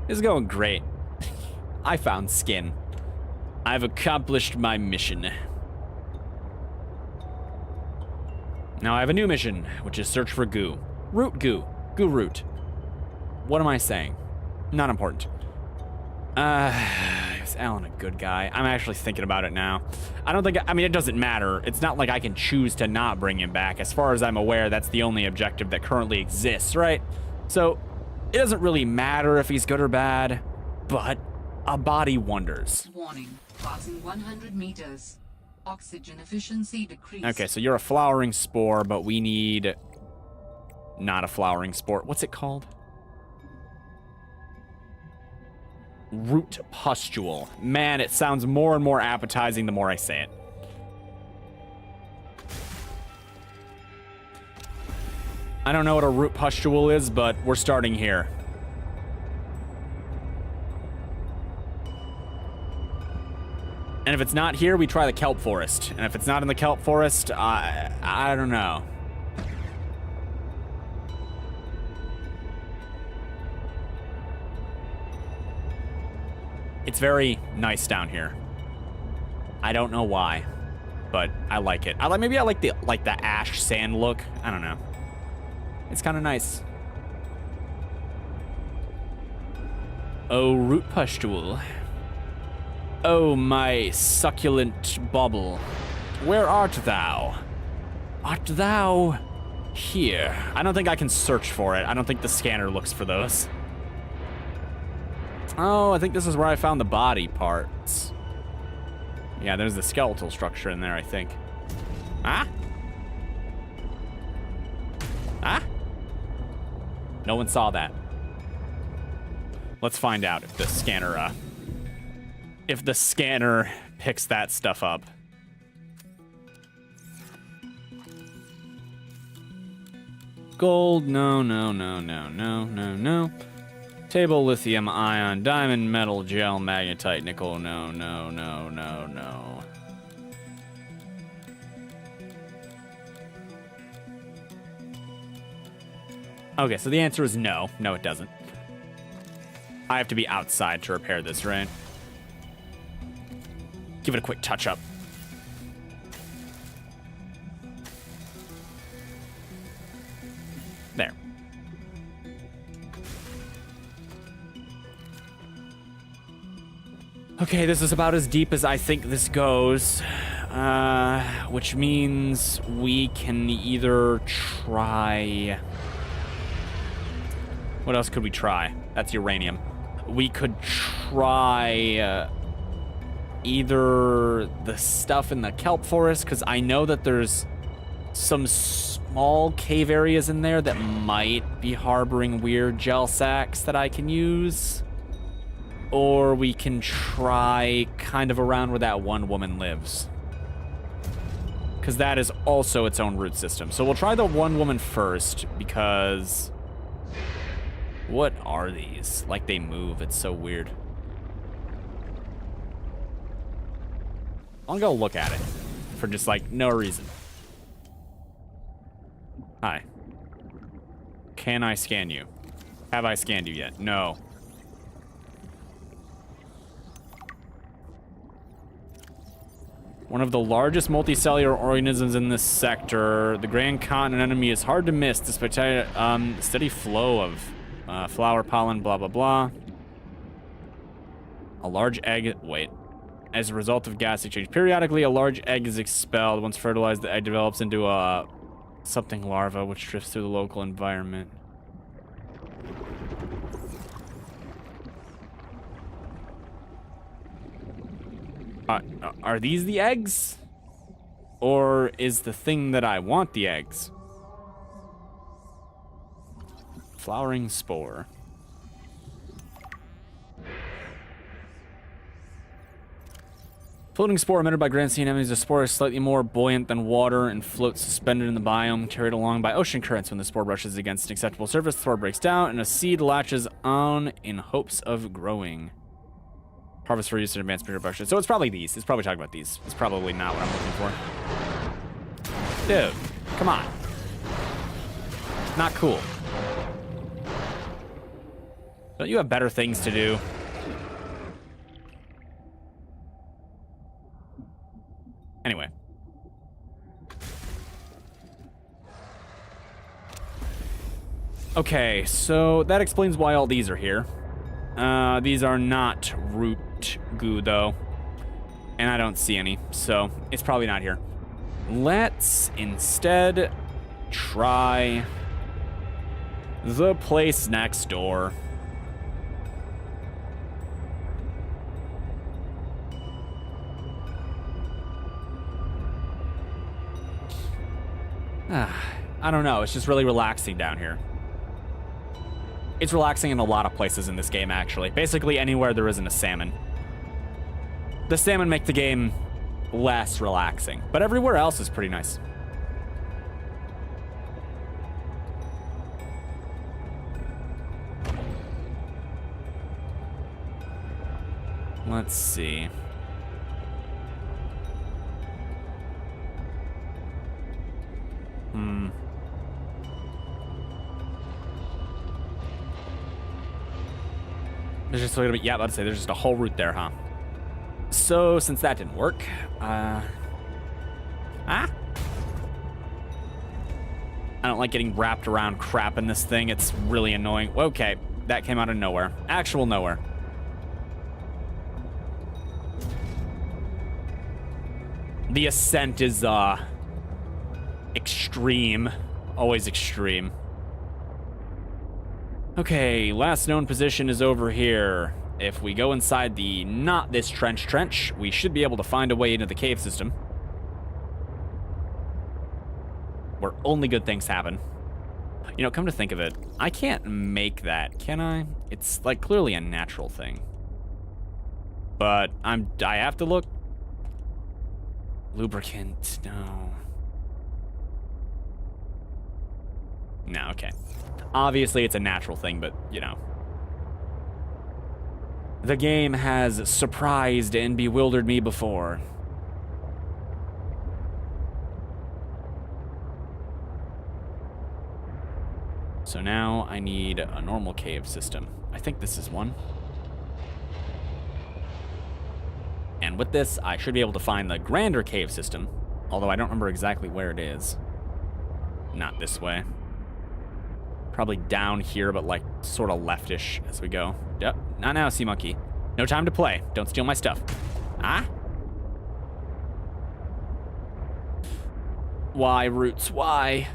[SPEAKER 1] It's going great. I found skin. I've accomplished my mission. Now I have a new mission, which is search for goo. Root goo. Goo root. What am I saying? Not important. Is Alan a good guy? I'm actually thinking about it now. I mean, it doesn't matter. It's not like I can choose to not bring him back. As far as I'm aware, that's the only objective that currently exists, right? So, it doesn't really matter if he's good or bad, but a body wonders.
[SPEAKER 2] Warning, passing 100 meters. Oxygen efficiency decreased.
[SPEAKER 1] Okay, so you're a flowering spore, but we need not a flowering spore. What's it called? Root pustule. Man, it sounds more and more appetizing the more I say it. I don't know what a root pustule is, but we're starting here. And if it's not here, we try the kelp forest. And if it's not in the kelp forest, I don't know. It's very nice down here. I don't know why, but I like it. Maybe I like the ash sand look. I don't know. It's kind of nice. Oh, root pustule. Oh, my succulent bauble. Where art thou? Art thou here? I don't think I can search for it. I don't think the scanner looks for those. Oh, I think this is where I found the body parts. Yeah, there's the skeletal structure in there, I think. Ah? Ah? No one saw that. Let's find out if the scanner picks that stuff up. Gold, no, no, no, no, no, no, no. Table, lithium, ion, diamond, metal, gel, magnetite, nickel, no, no, no, no, no. Okay, so the answer is no. No, it doesn't. I have to be outside to repair this, right? Give it a quick touch-up. There. Okay, this is about as deep as I think this goes. Which means we can either try... What else could we try? That's uranium. We could try either the stuff in the kelp forest, because I know that there's some small cave areas in there that might be harboring weird gel sacks that I can use. Or we can try kind of around where that one woman lives, because that is also its own root system. So we'll try the one woman first, because... What are these? Like they move, it's so weird. I'll go look at it for just like no reason. Hi. Can I scan you? Have I scanned you yet? No. One of the largest multicellular organisms in this sector, the Grand Continent enemy is hard to miss despite steady flow of flower pollen, blah, blah, blah. A large egg, wait. As a result of gas exchange, periodically a large egg is expelled. Once fertilized, the egg develops into a something larva, which drifts through the local environment. Are these the eggs? Or is the thing that I want the eggs? Flowering spore. Floating spore emitted by Grand Sea anemones. The spore is slightly more buoyant than water and floats suspended in the biome, carried along by ocean currents. When the spore brushes against an acceptable surface, the spore breaks down and a seed latches on in hopes of growing. Harvest for use in advanced production. So it's probably these. It's probably talking about these. It's probably not what I'm looking for. Dude, come on. Not cool. Don't you have better things to do? Anyway. Okay, so that explains why all these are here. These are not root goo, though. And I don't see any, so it's probably not here. Let's instead try the place next door. I don't know, it's just really relaxing down here. It's relaxing in a lot of places in this game, actually. Basically anywhere there isn't a salmon. The salmon make the game less relaxing, but everywhere else is pretty nice. Let's see. There's just a little bit, yeah, I'd say there's just a whole route there, huh? So, since that didn't work, I don't like getting wrapped around crap in this thing. It's really annoying. Okay, that came out of nowhere. Actual nowhere. The ascent is, extreme. Always extreme. Okay, last known position is over here. if we go inside the not this trench, we should be able to find a way into the cave system. Where only good things happen. You know, come to think of it, I can't make that, can I? It's like clearly a natural thing. But I have to look. Lubricant, no. No, okay. Obviously it's a natural thing, but you know. The game has surprised and bewildered me before. So now I need a normal cave system. I think this is one. And with this, I should be able to find the grander cave system, although I don't remember exactly where it is. Not this way. Probably down here, but like sort of leftish as we go. Yep, not now, sea monkey. No time to play. Don't steal my stuff. Ah? Why, Roots? Why?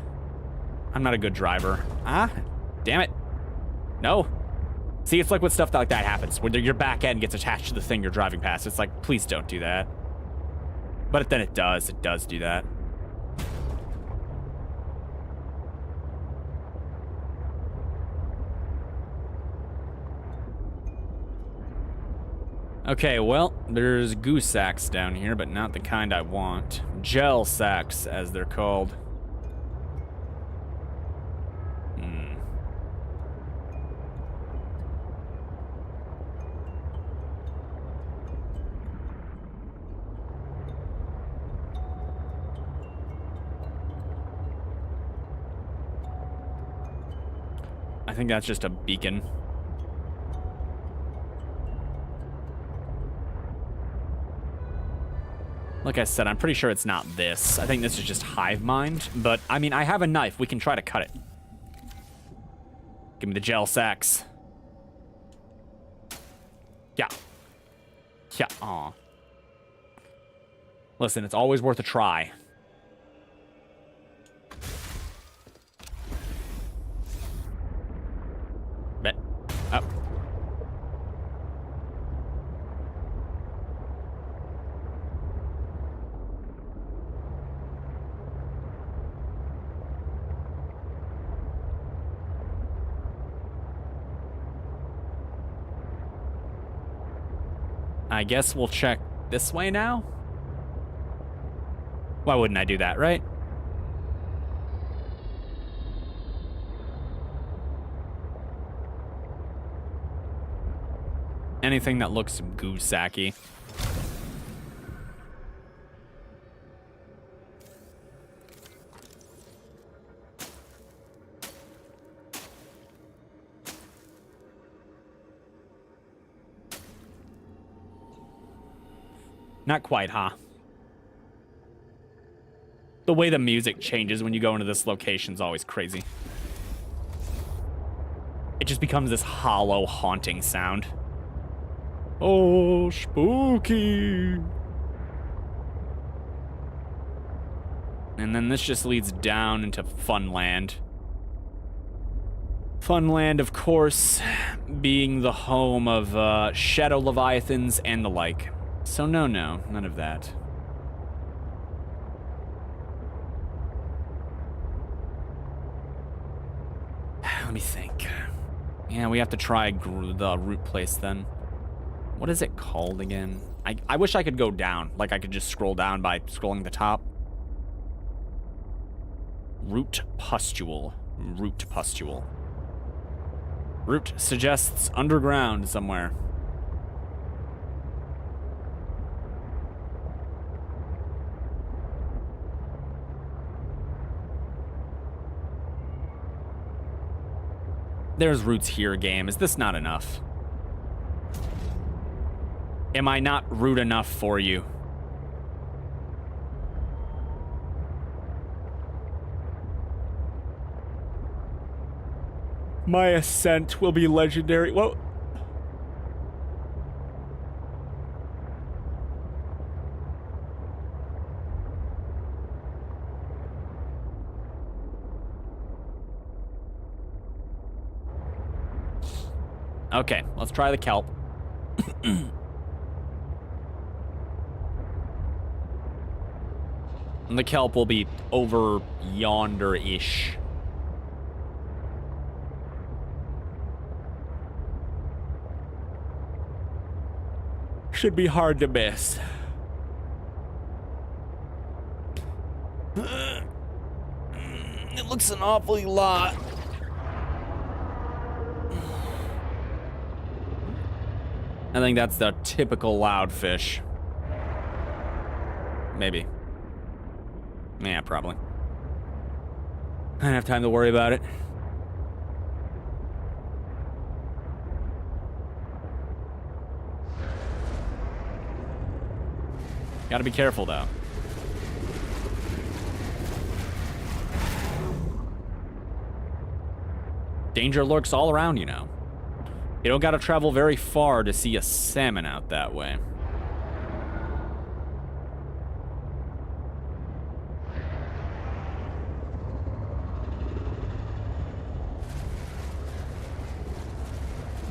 [SPEAKER 1] I'm not a good driver. Ah? Damn it. No. See, it's like with stuff like that happens, when your back end gets attached to the thing you're driving past. It's like, please don't do that. But then it does. It does do that. Okay, well, there's goose sacks down here, but not the kind I want. Gel sacks, as they're called. I think that's just a beacon. Like I said, I'm pretty sure it's not this. I think this is just hive mind, but I mean, I have a knife. We can try to cut it. Give me the gel sacks. Yeah. Yeah, aw. Listen, it's always worth a try. Bet. Up. I guess we'll check this way now? Why wouldn't I do that, right? Anything that looks goose-sacky. Not quite, huh? The way the music changes when you go into this location is always crazy. It just becomes this hollow, haunting sound. Oh, spooky. And then this just leads down into Funland. Funland, of course, being the home of shadow leviathans and the like. So no, none of that. Let me think. Yeah, we have to try the root place then. What is it called again? I wish I could go down. Like I could just scroll down by scrolling the top. Root pustule. Root pustule. Root suggests underground somewhere. There's roots here, game. Is this not enough? Am I not root enough for you? My ascent will be legendary. Whoa. Okay, let's try the kelp. And the kelp will be over yonder-ish. Should be hard to miss. It looks an awfully lot. I think that's the typical loudfish. Maybe. Yeah, probably. I don't have time to worry about it. Gotta be careful, though. Danger lurks all around, you know. You don't gotta travel very far to see a salmon out that way.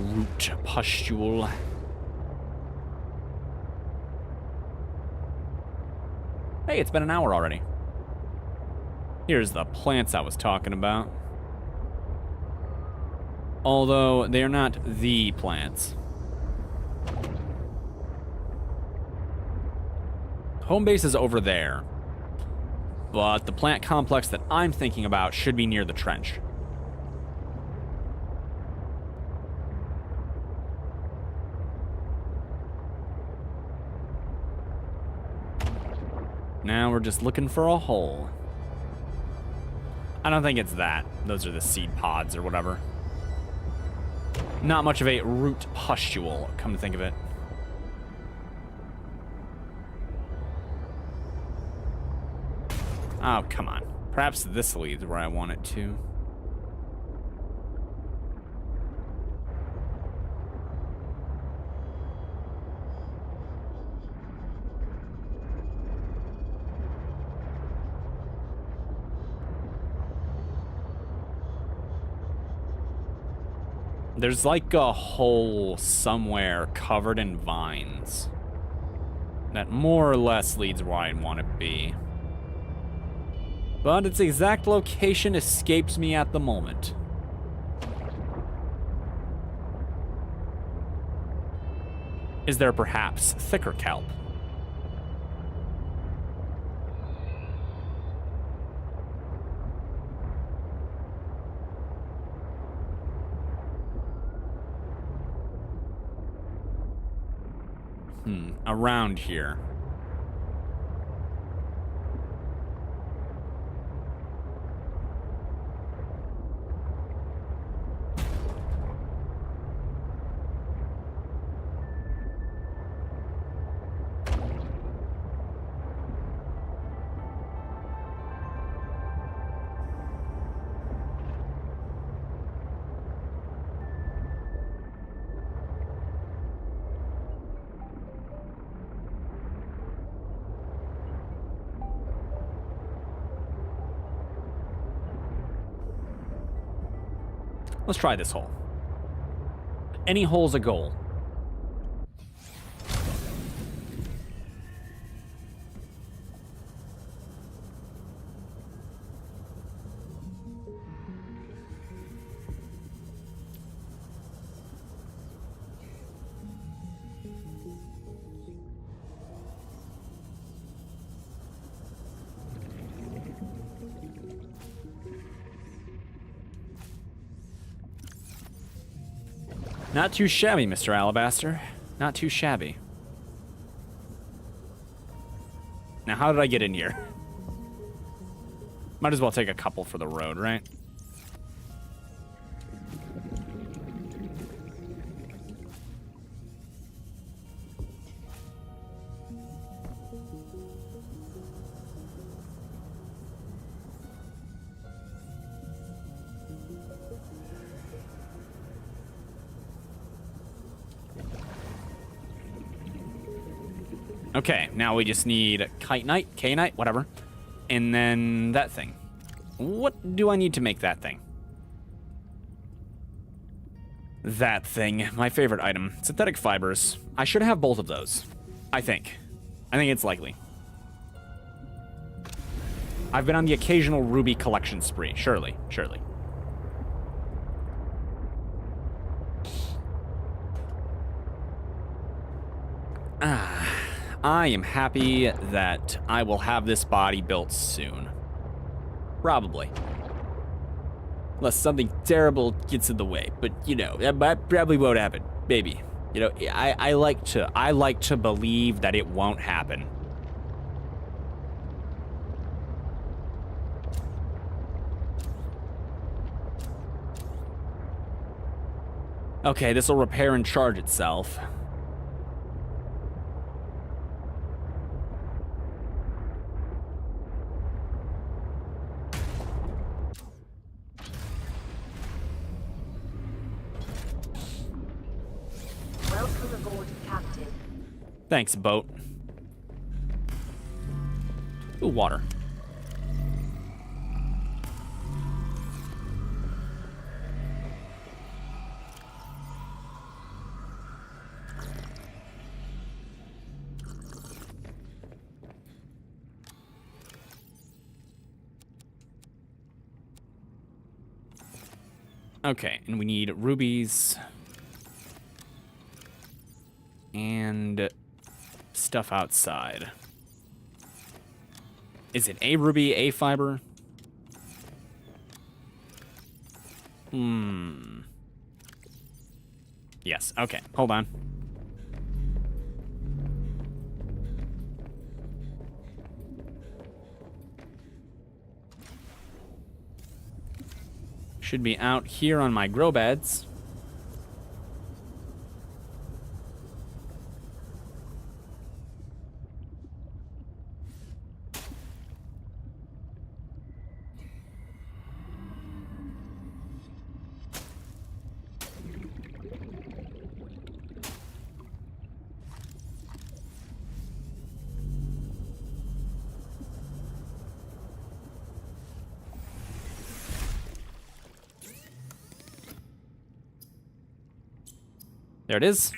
[SPEAKER 1] Root pustule. Hey, it's been an hour already. Here's the plants I was talking about. Although, they are not the plants. Home base is over there. But the plant complex that I'm thinking about should be near the trench. Now we're just looking for a hole. I don't think it's that. Those are the seed pods or whatever. Not much of a root pustule, come to think of it. Oh, come on. Perhaps this leads where I want it to. There's like a hole somewhere covered in vines that more or less leads where I want to be. But its exact location escapes me at the moment. Is there perhaps thicker kelp? Around here. Let's try this hole. Any hole's a goal. Not too shabby, Mr. Alabaster. Not too shabby. Now, how did I get in here? Might as well take a couple for the road, right? Okay, now we just need Kite Knight, K-Knight, whatever. And then that thing. What do I need to make that thing? That thing, my favorite item. Synthetic fibers. I should have both of those. I think. I think it's likely. I've been on the occasional ruby collection spree. Surely, surely. I am happy that I will have this body built soon. Probably. Unless something terrible gets in the way. But, you know, that probably won't happen. Maybe. You know, I like to believe that it won't happen. Okay, this will repair and charge itself.
[SPEAKER 3] Welcome aboard, Captain.
[SPEAKER 1] Thanks, boat. Ooh, water. Okay, and we need rubies and stuff outside. Is it a ruby, a fiber? Yes, okay, hold on. Should be out here on my grow beds. There it is.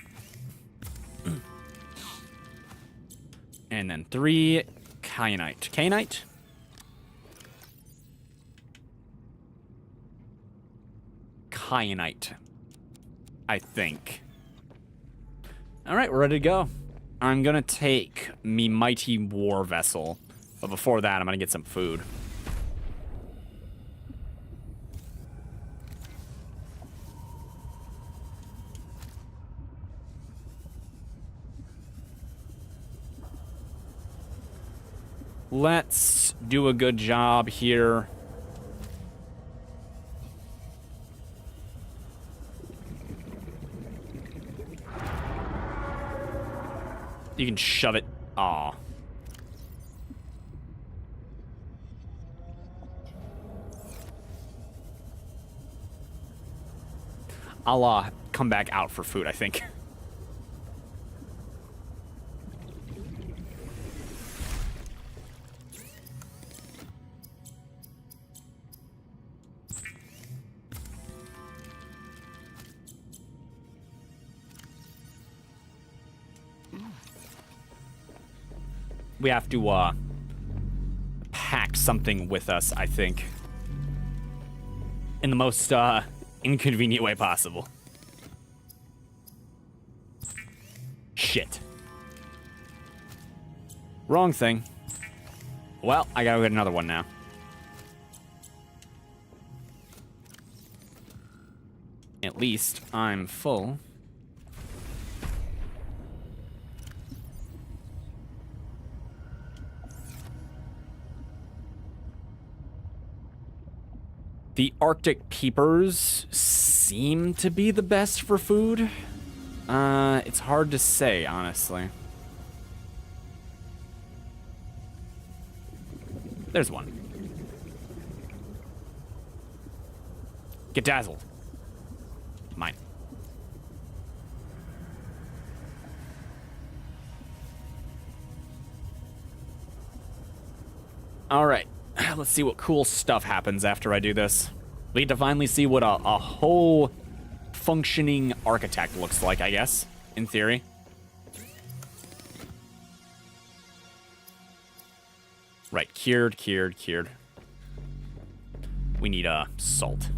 [SPEAKER 1] And then 3 kyanite. Kyanite? Kyanite. I think. Alright, we're ready to go. I'm gonna take me mighty war vessel. But before that, I'm gonna get some food. Let's do a good job here. You can shove it. Aw. I'll come back out for food, I think. We have to, pack something with us, I think. In the most, inconvenient way possible. Shit. Wrong thing. Well, I gotta get another one now. At least I'm full. The Arctic peepers seem to be the best for food. It's hard to say, honestly. There's one. Get dazzled. Mine. All right. Let's see what cool stuff happens after I do this. We get to finally see what a whole functioning architect looks like, I guess, in theory. Right, cured. We need salt.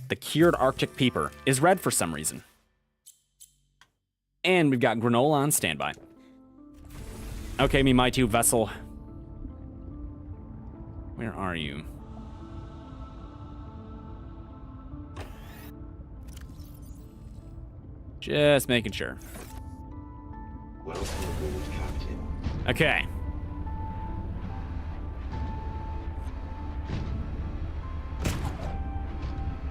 [SPEAKER 1] The cured Arctic peeper is red for some reason. And we've got granola on standby. Okay, me mighty vessel. Where are you? Just making sure.
[SPEAKER 6] Welcome aboard, Captain.
[SPEAKER 1] Okay.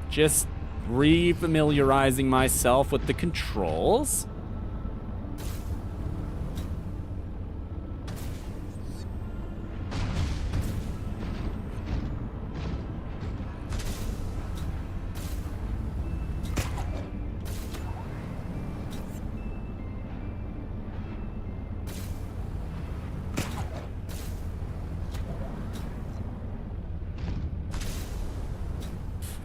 [SPEAKER 1] Just re-familiarizing myself with the controls.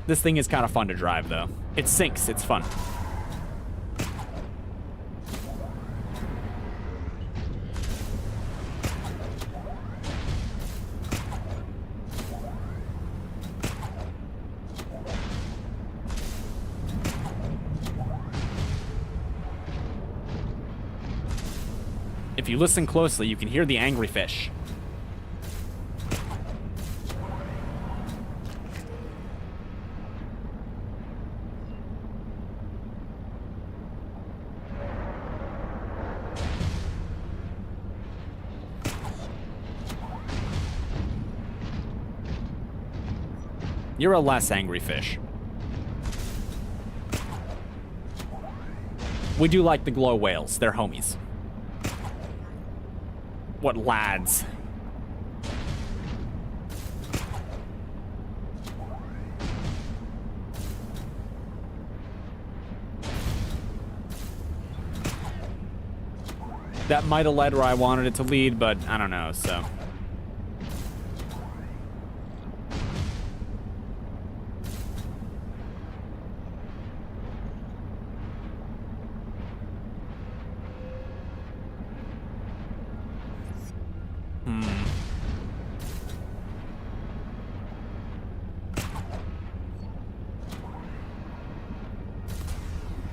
[SPEAKER 1] This thing is kind of fun to drive, though. It sinks. It's fun. If you listen closely, you can hear the angry fish. You're a less angry fish. We do like the glow whales. They're homies. What lads? That might have led where I wanted it to lead, but I don't know, so.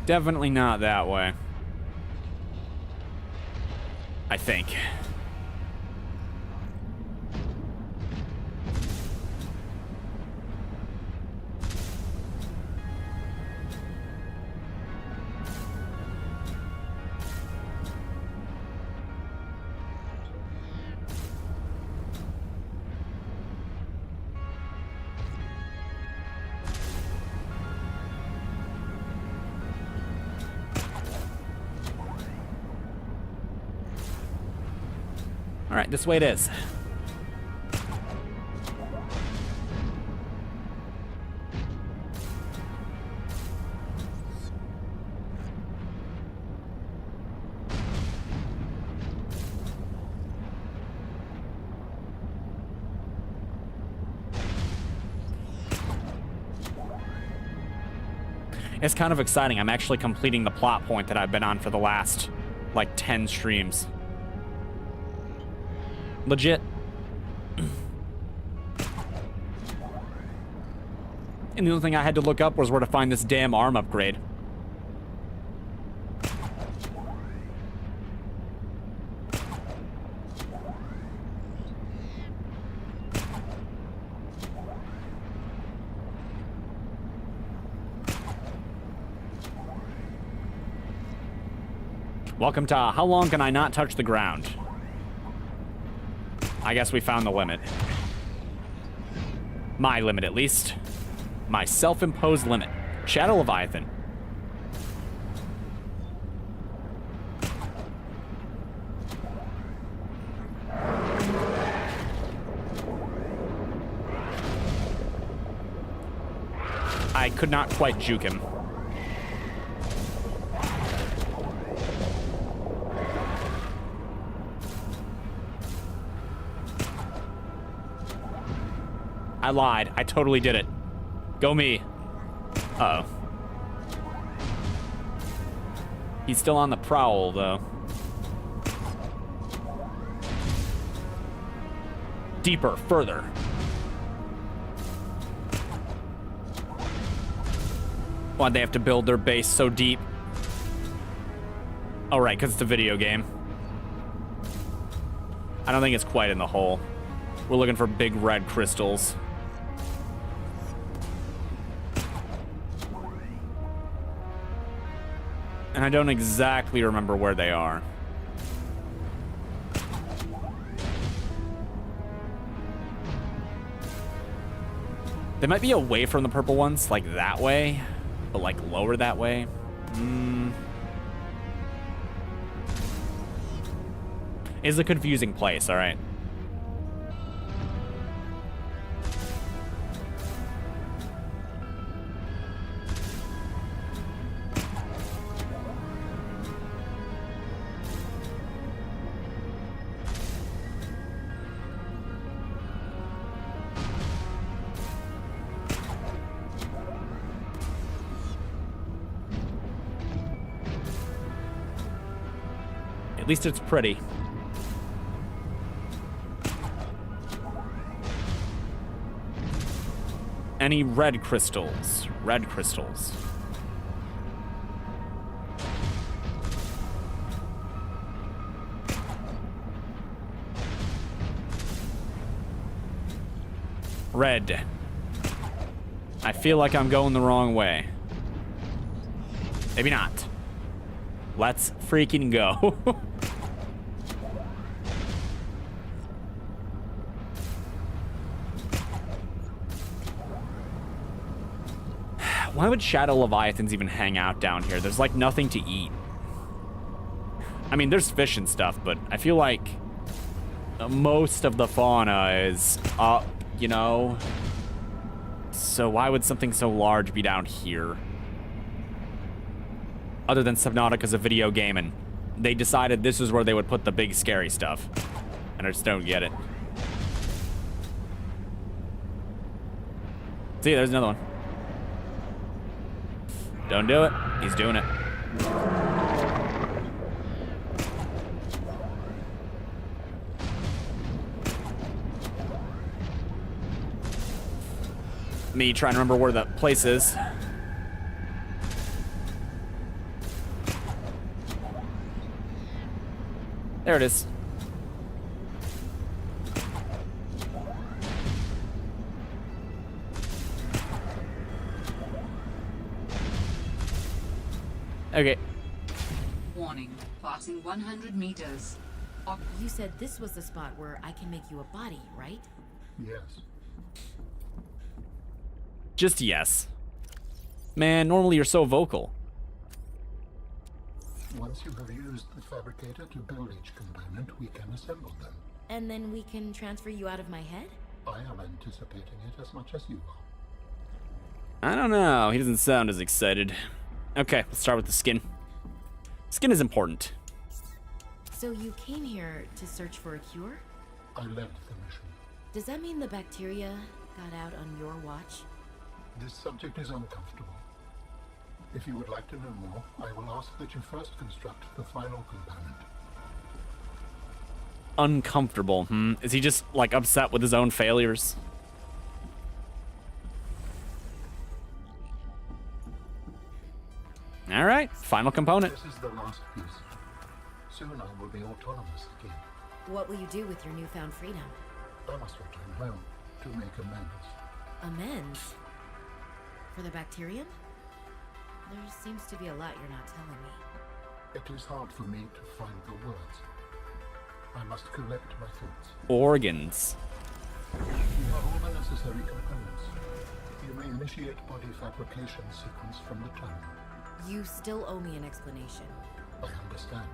[SPEAKER 1] Definitely not that way. I think. All right, this way it is. It's kind of exciting. I'm actually completing the plot point that I've been on for the last, like, 10 streams. Legit. And the only thing I had to look up was where to find this damn arm upgrade. Welcome to How Long Can I Not Touch the Ground? I guess we found the limit. My limit, at least. My self-imposed limit. Shadow Leviathan. I could not quite juke him. I lied. I totally did it. Go me. Uh-oh. He's still on the prowl, though. Deeper, further. Why'd they have to build their base so deep? Oh, right, because it's a video game. I don't think it's quite in the hole. We're looking for big red crystals. And I don't exactly remember where they are. They might be away from the purple ones, like that way, but like lower that way. It's a confusing place, all right. At least it's pretty. Any red crystals? Red crystals. Red. I feel like I'm going the wrong way. Maybe not. Let's freaking go. Why would Shadow Leviathans even hang out down here? There's like nothing to eat. I mean, there's fish and stuff, but I feel like most of the fauna is up, you know? So why would something so large be down here? Other than Subnautica's a video game and they decided this is where they would put the big scary stuff. And I just don't get it. See, there's another one. Don't do it. He's doing it. Me trying to remember where the place is. There it is. Okay.
[SPEAKER 2] Warning, passing 100 meters.
[SPEAKER 5] You said this was the spot where I can make you a body, right?
[SPEAKER 4] Yes.
[SPEAKER 1] Just yes. Man, normally you're so vocal.
[SPEAKER 4] Once you have used the fabricator to build each component, we can assemble them.
[SPEAKER 5] And then we can transfer you out of my head?
[SPEAKER 4] I am anticipating it as much as you are.
[SPEAKER 1] I don't know. He doesn't sound as excited. Okay, let's start with the skin. Skin is important.
[SPEAKER 5] So you came here to search for a cure?
[SPEAKER 4] I led the mission.
[SPEAKER 5] Does that mean the bacteria got out on your watch?
[SPEAKER 4] This subject is uncomfortable. If you would like to know more, I will ask that you first construct the final component.
[SPEAKER 1] Uncomfortable, Is he just, like, upset with his own failures? Alright, final component.
[SPEAKER 4] This is the last piece. Soon I will be autonomous again.
[SPEAKER 5] What will you do with your newfound freedom?
[SPEAKER 4] I must return home to make amends.
[SPEAKER 5] Amends? For the bacterium? There seems to be a lot you're not telling me.
[SPEAKER 4] It is hard for me to find the words. I must collect my thoughts.
[SPEAKER 1] Organs.
[SPEAKER 4] You have all the necessary components. You may initiate body fabrication sequence from the terminal.
[SPEAKER 5] You still owe me an explanation.
[SPEAKER 4] I understand.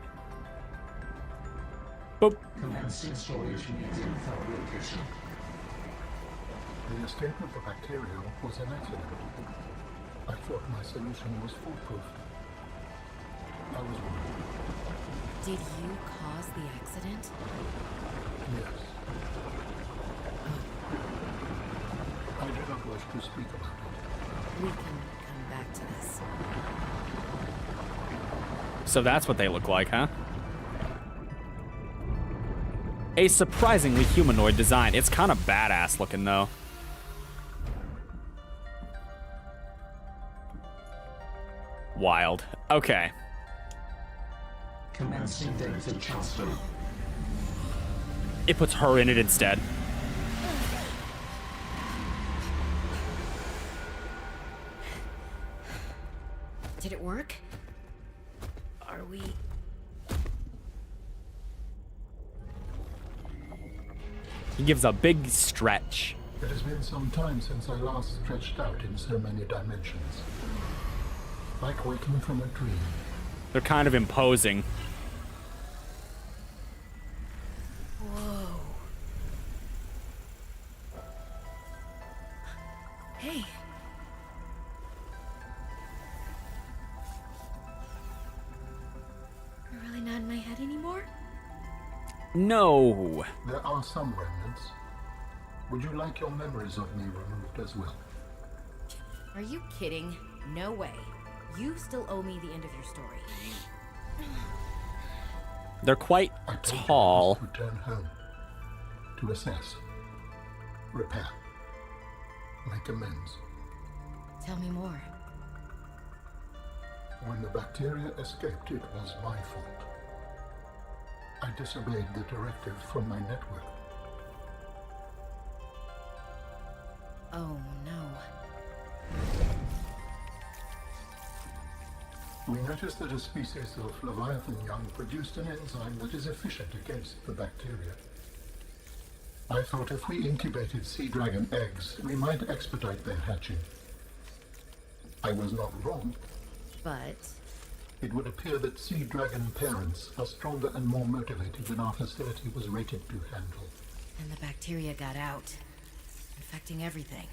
[SPEAKER 1] Boop.
[SPEAKER 4] Commence installation using fabrication. The escape of the bacteria was an accident. I thought my solution was foolproof. I was wrong.
[SPEAKER 5] Did you cause the accident?
[SPEAKER 4] Yes. to speak about it.
[SPEAKER 5] We can come back to this.
[SPEAKER 1] So that's what they look like, huh? A surprisingly humanoid design. It's kind of badass looking, though. Wild. Okay.
[SPEAKER 6] Commencing data transfer.
[SPEAKER 1] It puts her in it instead.
[SPEAKER 5] Did it work? Are we...
[SPEAKER 1] He gives a big stretch.
[SPEAKER 4] It has been some time since I last stretched out in so many dimensions. Like waking from a dream.
[SPEAKER 1] They're kind of imposing.
[SPEAKER 5] Whoa. Hey. You're really not in my head anymore?
[SPEAKER 1] No.
[SPEAKER 4] There are some remnants. Would you like your memories of me removed as well?
[SPEAKER 5] Are you kidding? No way. You still owe me the end of your story.
[SPEAKER 1] They're quite
[SPEAKER 4] I told you I
[SPEAKER 1] tall.
[SPEAKER 4] must return home. To assess. Repair. Make amends.
[SPEAKER 5] Tell me more.
[SPEAKER 4] When the bacteria escaped, it was my fault. I disobeyed the directive from my network.
[SPEAKER 5] Oh no.
[SPEAKER 4] We noticed that a species of Leviathan young produced an enzyme that is efficient against the bacteria. I thought if we incubated sea dragon eggs, we might expedite their hatching. I was not wrong.
[SPEAKER 5] But...
[SPEAKER 4] It would appear that sea dragon parents are stronger and more motivated than our facility was rated to handle.
[SPEAKER 5] And the bacteria got out, infecting everything.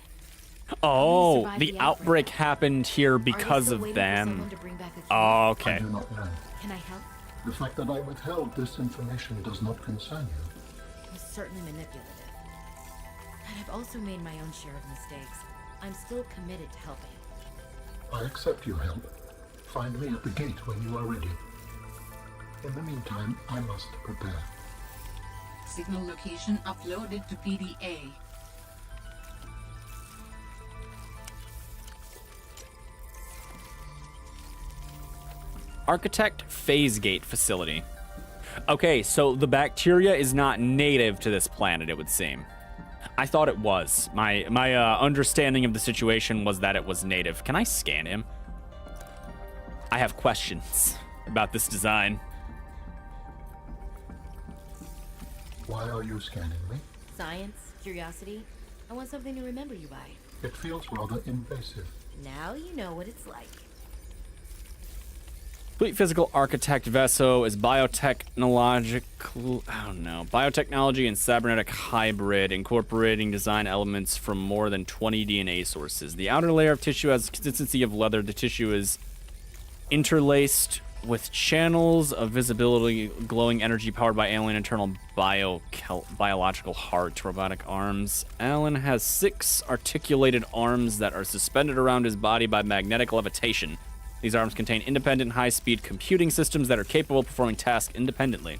[SPEAKER 1] Oh,
[SPEAKER 5] survived
[SPEAKER 1] the
[SPEAKER 5] the
[SPEAKER 1] outbreak
[SPEAKER 5] outbreak.
[SPEAKER 1] happened here
[SPEAKER 5] Are we
[SPEAKER 1] because
[SPEAKER 5] still
[SPEAKER 1] of
[SPEAKER 5] waiting for
[SPEAKER 1] them.
[SPEAKER 5] someone to bring back a cure?
[SPEAKER 1] Oh,
[SPEAKER 4] I
[SPEAKER 1] okay.
[SPEAKER 4] do not know.
[SPEAKER 5] Can I help?
[SPEAKER 4] The fact that I withheld this information does not concern you.
[SPEAKER 5] It was certainly manipulative. And I've also made my own share of mistakes. I'm still committed to helping.
[SPEAKER 4] I accept your help. Find me at the gate when you are ready. In the meantime, I must prepare.
[SPEAKER 2] Signal location uploaded to PDA.
[SPEAKER 1] Architect Phase Gate Facility. Okay, so the bacteria is not native to this planet, it would seem. I thought it was. My understanding of the situation was that it was native. Can I scan him? I have questions about this design.
[SPEAKER 4] Why are you scanning me?
[SPEAKER 5] Science, curiosity. I want something to remember you by.
[SPEAKER 4] It feels rather invasive.
[SPEAKER 5] Now you know what it's like.
[SPEAKER 1] Fleet Physical Architect Veso is biotechnology and cybernetic hybrid, incorporating design elements from more than 20 DNA sources. The outer layer of tissue has the consistency of leather. The tissue is interlaced with channels of visibility, glowing energy powered by alien internal biological heart, robotic arms. Alan has 6 articulated arms that are suspended around his body by magnetic levitation. These arms contain independent high-speed computing systems that are capable of performing tasks independently.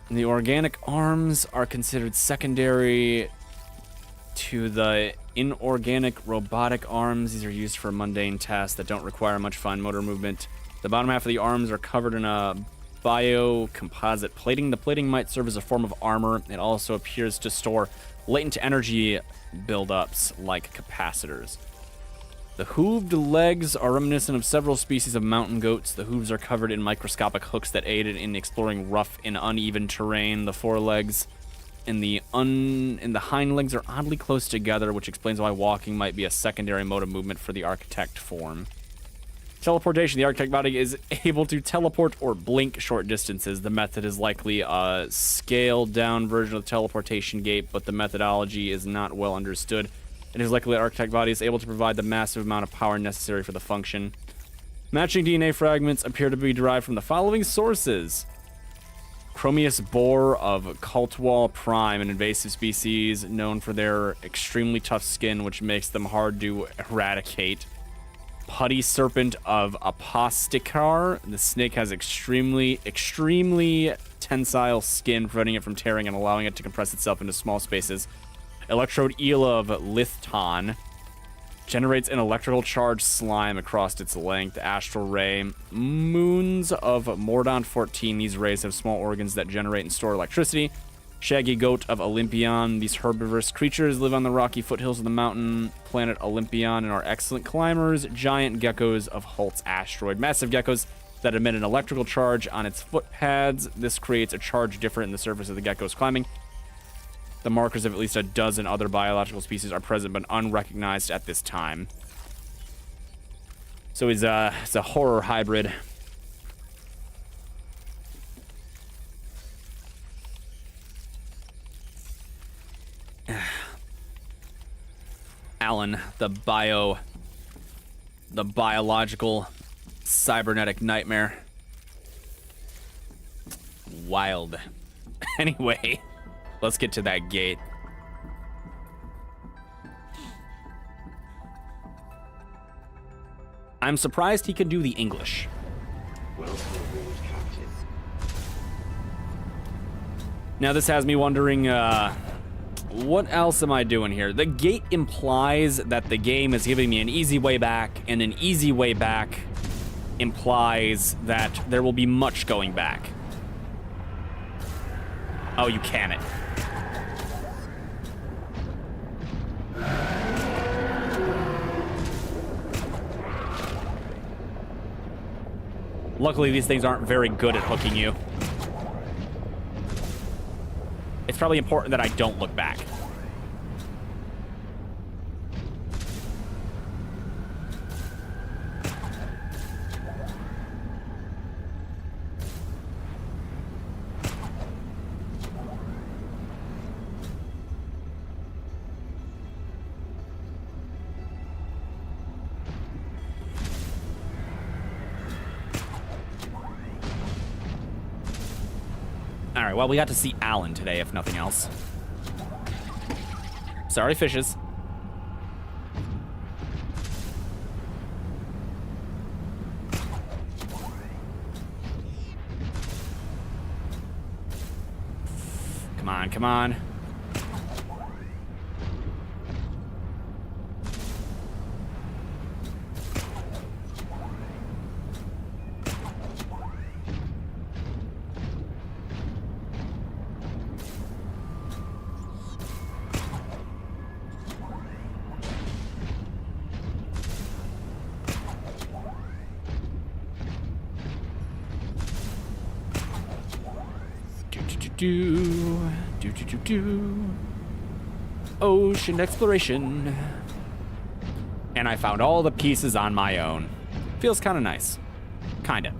[SPEAKER 1] And the organic arms are considered secondary to the inorganic robotic arms. These are used for mundane tasks that don't require much fine motor movement. The bottom half of the arms are covered in a biocomposite plating. The plating might serve as a form of armor. It also appears to store latent energy buildups like capacitors. The hooved legs are reminiscent of several species of mountain goats. The hooves are covered in microscopic hooks that aid in exploring rough and uneven terrain. The forelegs and the hind legs are oddly close together, which explains why walking might be a secondary mode of movement for the architect form. Teleportation. The architect body is able to teleport or blink short distances. The method is likely a scaled-down version of the teleportation gate, but the methodology is not well understood. It is likely that architect body is able to provide the massive amount of power necessary for the function. Matching DNA fragments appear to be derived from the following sources. Chromius boar of Cultwall Prime, an invasive species known for their extremely tough skin, which makes them hard to eradicate. Putty serpent of Aposticar. The snake has extremely tensile skin, preventing it from tearing and allowing it to compress itself into small spaces. Electrode eel of Lithton. Generates an electrical charge slime across its length. Astral ray. Moons of Mordon 14. These rays have small organs that generate and store electricity. Shaggy goat of Olympion. These herbivorous creatures live on the rocky foothills of the mountain planet Olympion and are excellent climbers. Giant geckos of Holt's asteroid. Massive geckos that emit an electrical charge on its foot pads. This creates a charge different in the surface of the geckos climbing. The markers of at least a dozen other biological species are present but unrecognized at this time. So it's a horror hybrid. Alan, the biological cybernetic nightmare. Wild. Anyway, let's get to that gate. I'm surprised he can do the English.
[SPEAKER 6] Welcome aboard, Captain.
[SPEAKER 1] Now this has me wondering, what else am I doing here? The gate implies that the game is giving me an easy way back, and an easy way back implies that there will be much going back. Oh, you can it. Luckily, these things aren't very good at hooking you. It's probably important that I don't look back. Alright, well, we got to see Alan today, if nothing else. Sorry, fishes. Come on, come on. Ocean exploration. And I found all the pieces on my own. Feels kind of nice. Kinda.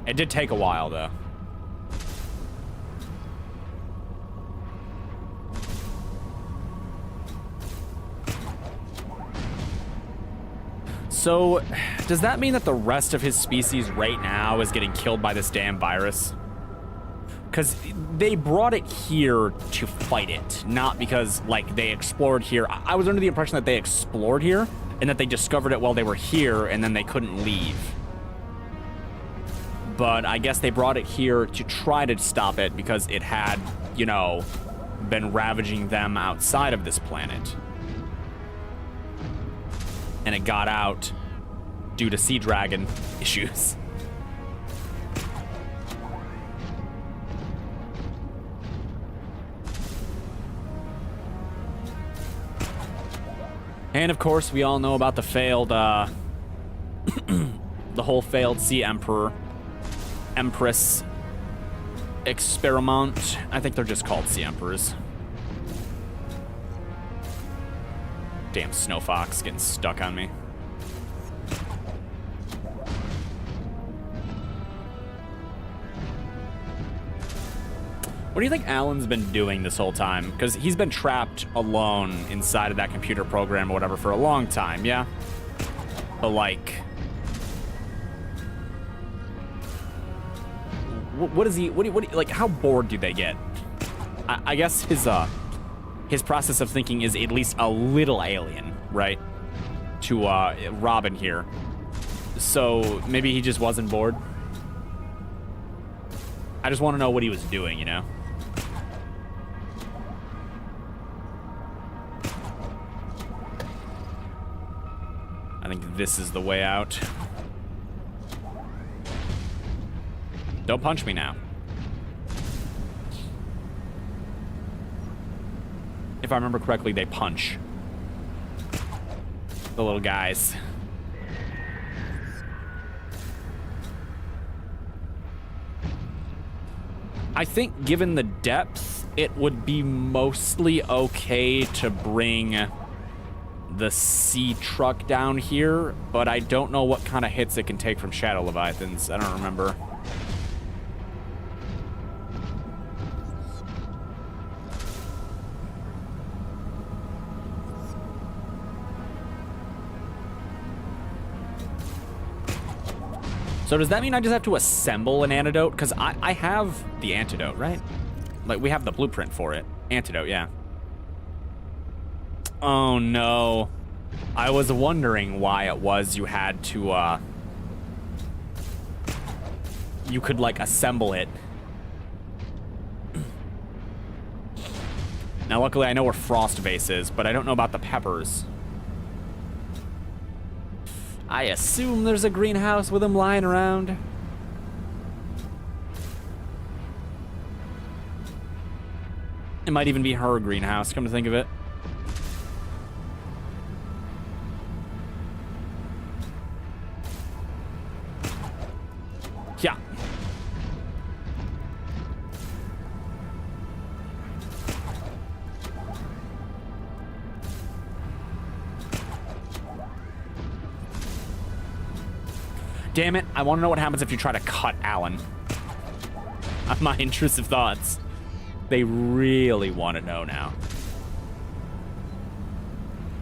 [SPEAKER 1] It did take a while, though. So, does that mean that the rest of his species right now is getting killed by this damn virus? Because they brought it here to fight it, not because, like, they explored here. I was under the impression that they explored here and that they discovered it while they were here and then they couldn't leave. But I guess they brought it here to try to stop it because it had, you know, been ravaging them outside of this planet. And it got out due to sea dragon issues. And of course, we all know about the failed, the whole failed Sea Empress experiment. I think they're just called Sea Emperors. Damn snow fox getting stuck on me. What do you think Alan's been doing this whole time? Because he's been trapped alone inside of that computer program or whatever for a long time, yeah? But, like, what is he? Like? How bored do they get? I guess his process of thinking is at least a little alien, right? To Robin here. So maybe he just wasn't bored. I just want to know what he was doing, you know? I think this is the way out. Don't punch me now. If I remember correctly, they punch the little guys. I think given the depth, it would be mostly okay to bring the sea truck down here, but I don't know what kind of hits it can take from Shadow Leviathans. I don't remember. So does that mean I just have to assemble an antidote? Because I have the antidote, right? Like, we have the blueprint for it. Antidote, yeah. Oh, no. I was wondering why it was you had to, you could, like, assemble it. Now, luckily, I know where Frost Base is, but I don't know about the peppers. I assume there's a greenhouse with them lying around. It might even be her greenhouse, come to think of it. Yeah. Damn it, I want to know what happens if you try to cut Alan. My intrusive thoughts. They really want to know now.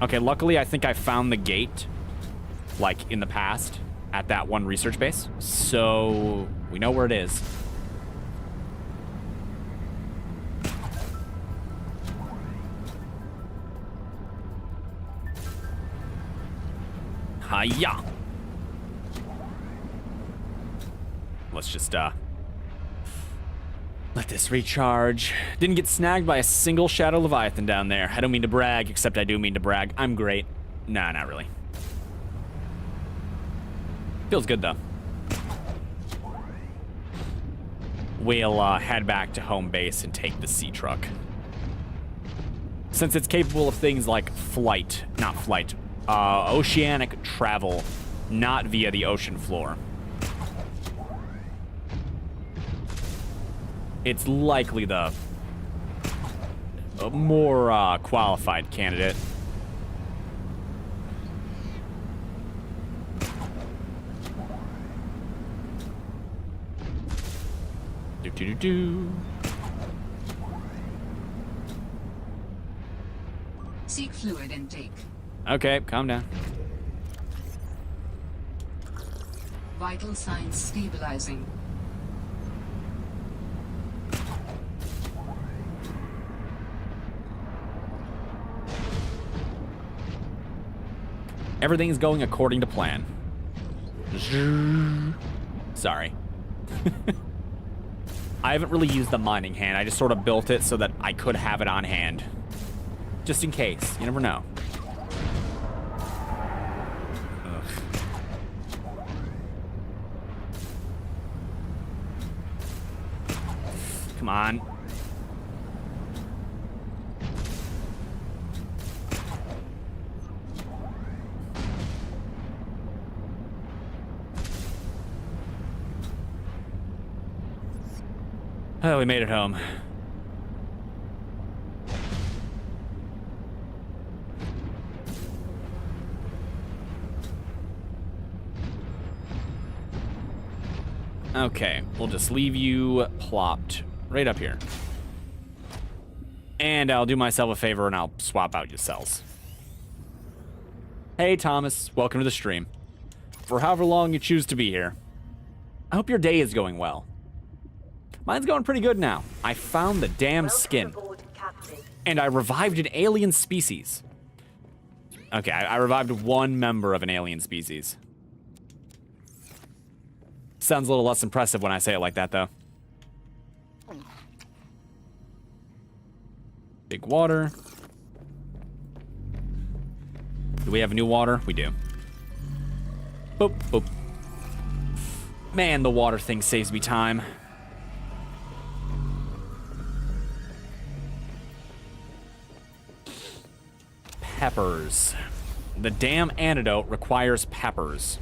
[SPEAKER 1] Okay, luckily I think I found the gate, like, in the past, at that one research base. So, we know where it is. Hiya! Let's just, let this recharge. Didn't get snagged by a single Shadow Leviathan down there. I don't mean to brag, except I do mean to brag. I'm great. Nah, not really. Feels good, though. We'll, head back to home base and take the sea truck. Since it's capable of things like oceanic travel, not via the ocean floor. It's likely the more qualified candidate. Do.
[SPEAKER 2] Seek fluid intake.
[SPEAKER 1] Okay, calm down.
[SPEAKER 2] Vital signs stabilizing.
[SPEAKER 1] Everything's going according to plan. Sorry. I haven't really used the mining hand. I just sort of built it so that I could have it on hand. Just in case. You never know. Ugh. Come on. Oh, we made it home. Okay, we'll just leave you plopped right up here. And I'll do myself a favor and I'll swap out your cells. Hey, Thomas. Welcome to the stream. For however long you choose to be here. I hope your day is going well. Mine's going pretty good now. I found the damn skin.
[SPEAKER 3] Welcome aboard, Captain.
[SPEAKER 1] And I revived an alien species. Okay, I revived one member of an alien species. Sounds a little less impressive when I say it like that, though. Big water. Do we have new water? We do. Boop, boop. Man, the water thing saves me time. Peppers. The damn antidote requires peppers.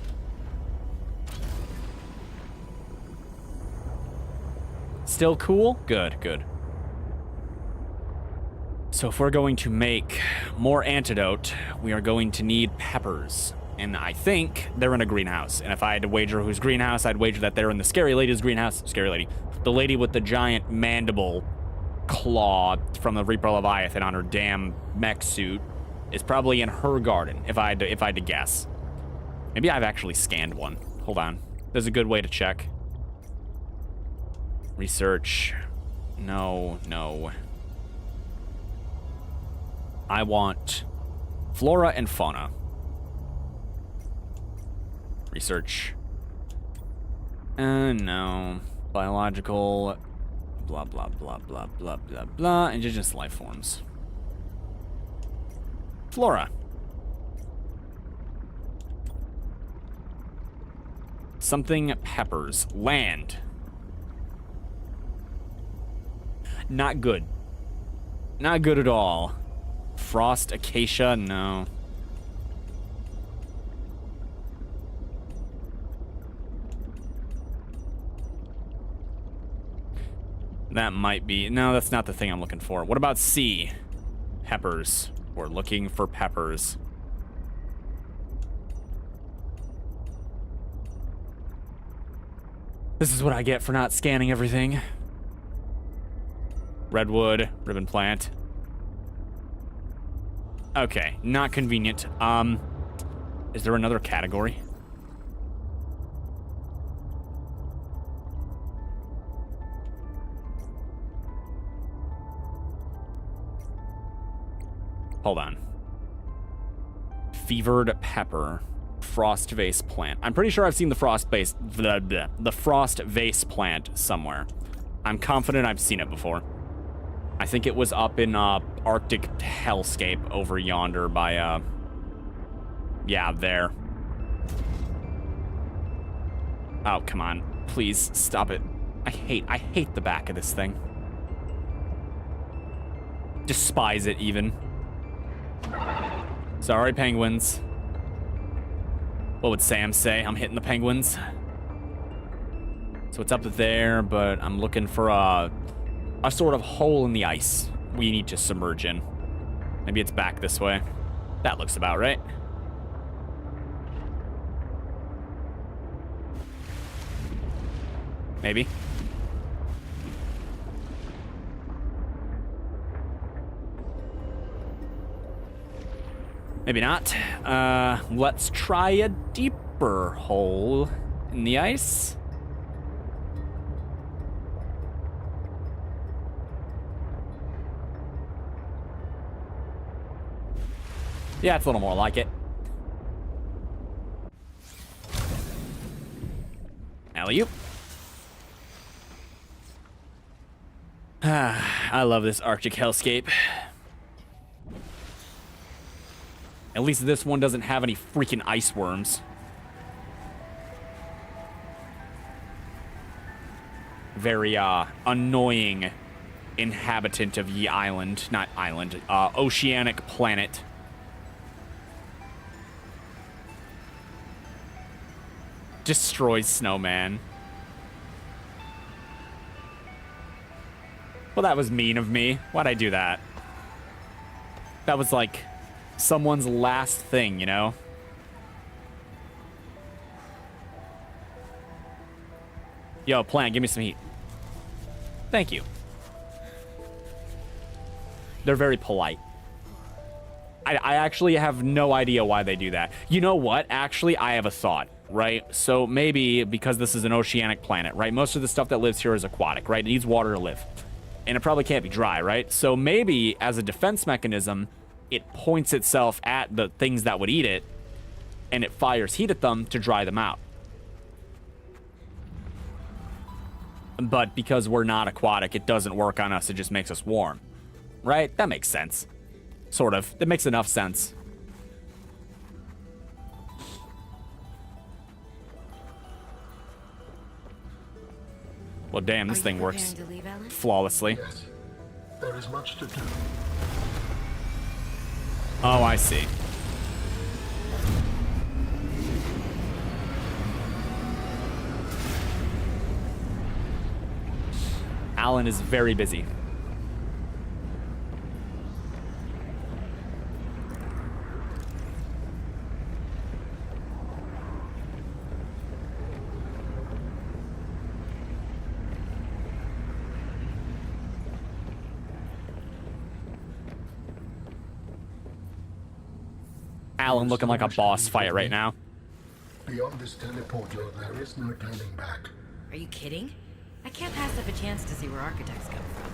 [SPEAKER 1] Still cool? Good, good. So if we're going to make more antidote, we are going to need peppers. And I think they're in a greenhouse. And if I had to wager whose greenhouse, I'd wager that they're in the scary lady's greenhouse. Scary lady. The lady with the giant mandible claw from the Reaper Leviathan on her damn mech suit is probably in her garden, if I had to guess. Maybe I've actually scanned one. Hold on. There's a good way to check. Research. No, no. I want flora and fauna. Research. No. Biological. Blah, blah, blah, blah, blah, blah, blah. Indigenous life forms. Flora. Something peppers. Land. Not good. Not good at all. Frost, acacia, no. That might be... No, that's not the thing I'm looking for. What about sea? Peppers. We're looking for peppers. This is what I get for not scanning everything. Redwood, ribbon plant. Okay, not convenient. Is there another category? Hold on. Fevered pepper, frost vase plant. I'm pretty sure I've seen the frost vase plant somewhere. I'm confident I've seen it before. I think it was up in Arctic hellscape over yonder by yeah, there. Oh, come on. Please stop it. I hate the back of this thing. Despise it even. Sorry, penguins. What would Sam say? I'm hitting the penguins. So it's up there, but I'm looking for a sort of hole in the ice we need to submerge in. Maybe it's back this way. That looks about right. Maybe. Maybe not. Let's try a deeper hole in the ice. Yeah, it's a little more like it. Alley-oop. I love this Arctic hellscape. At least this one doesn't have any freaking ice worms. Very, annoying inhabitant of ye island. Not island, oceanic planet. Destroys snowman. Well, that was mean of me. Why'd I do that? That was like someone's last thing, you know? Yo, plant, give me some heat. Thank you. They're very polite. I actually have no idea why they do that. You know what? Actually, I have a thought, right? So maybe because this is an oceanic planet, right? Most of the stuff that lives here is aquatic, right? It needs water to live. And it probably can't be dry, right? So maybe as a defense mechanism, it points itself at the things that would eat it, and it fires heat at them to dry them out. But because we're not aquatic, it doesn't work on us. It just makes us warm, right? That makes sense. Sort of. That makes enough sense. Well, damn, this thing works
[SPEAKER 5] To leave, Alan?
[SPEAKER 1] flawlessly.
[SPEAKER 4] Yes, there is much to do.
[SPEAKER 1] Oh, I see. Alan is very busy. Alan looking like a boss fight right now.
[SPEAKER 4] Beyond this teleporter, there is no turning back.
[SPEAKER 5] Are you kidding? I can't pass up a chance to see where architects come from.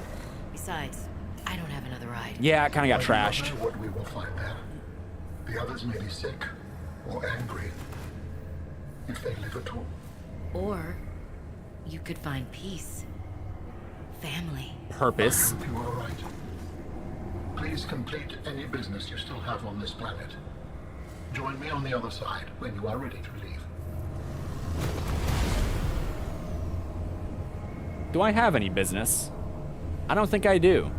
[SPEAKER 5] Besides, I don't have another ride.
[SPEAKER 1] Yeah, it kind of got
[SPEAKER 4] I do not
[SPEAKER 1] trashed.
[SPEAKER 4] know what we will find there. The others may be sick or angry, if they live at all.
[SPEAKER 5] Or you could find peace. Family.
[SPEAKER 1] Purpose.
[SPEAKER 4] I hope you are right. Please complete any business you still have on this planet. Join me on the other side when you are ready to leave.
[SPEAKER 1] Do I have any business? I don't think I do.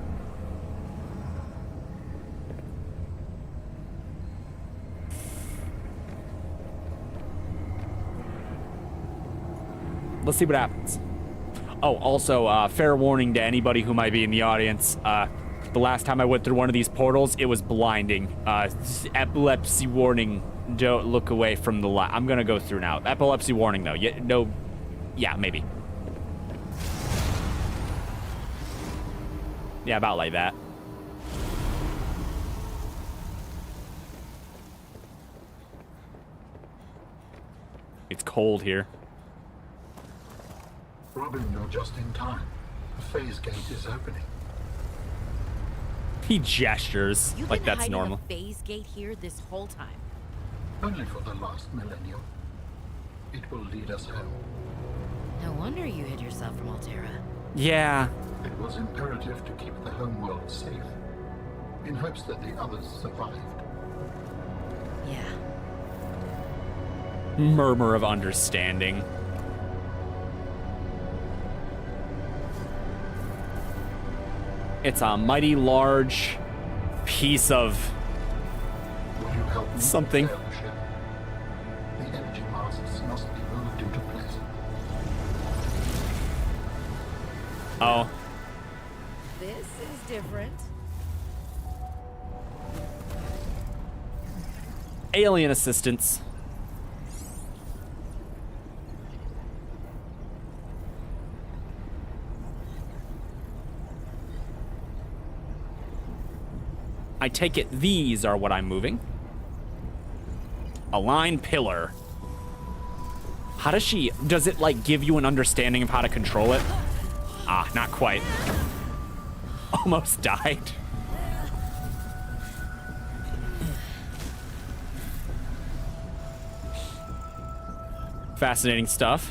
[SPEAKER 1] Let's see what happens. Oh, also, fair warning to anybody who might be in the audience. The last time I went through one of these portals, it was blinding. Epilepsy warning. Don't look away from the light. I'm gonna go through now. Epilepsy warning, though. Yeah, no. Yeah, maybe. Yeah, about like that. It's cold here.
[SPEAKER 4] Robin, you're just in time. The phase gate is opening.
[SPEAKER 1] He gestures
[SPEAKER 5] You've
[SPEAKER 1] like
[SPEAKER 5] been
[SPEAKER 1] that's
[SPEAKER 5] hiding
[SPEAKER 1] normal.
[SPEAKER 5] a phase gate here this whole time.
[SPEAKER 4] Only for the last millennium. It will lead us home.
[SPEAKER 5] No wonder you hid yourself from Altera.
[SPEAKER 1] Yeah.
[SPEAKER 4] It was imperative to keep the homeworld safe, in hopes that the others survived.
[SPEAKER 5] Yeah.
[SPEAKER 1] Murmur of understanding. It's a mighty large piece of
[SPEAKER 4] Will you help me
[SPEAKER 1] something.
[SPEAKER 4] prepare the ship? The energy masts must be moved into place.
[SPEAKER 1] Oh.
[SPEAKER 5] This is different.
[SPEAKER 1] Alien assistance. I take it these are what I'm moving. Align pillar. How does she... Does it, like, give you an understanding of how to control it? Ah, not quite. Almost died. Fascinating stuff.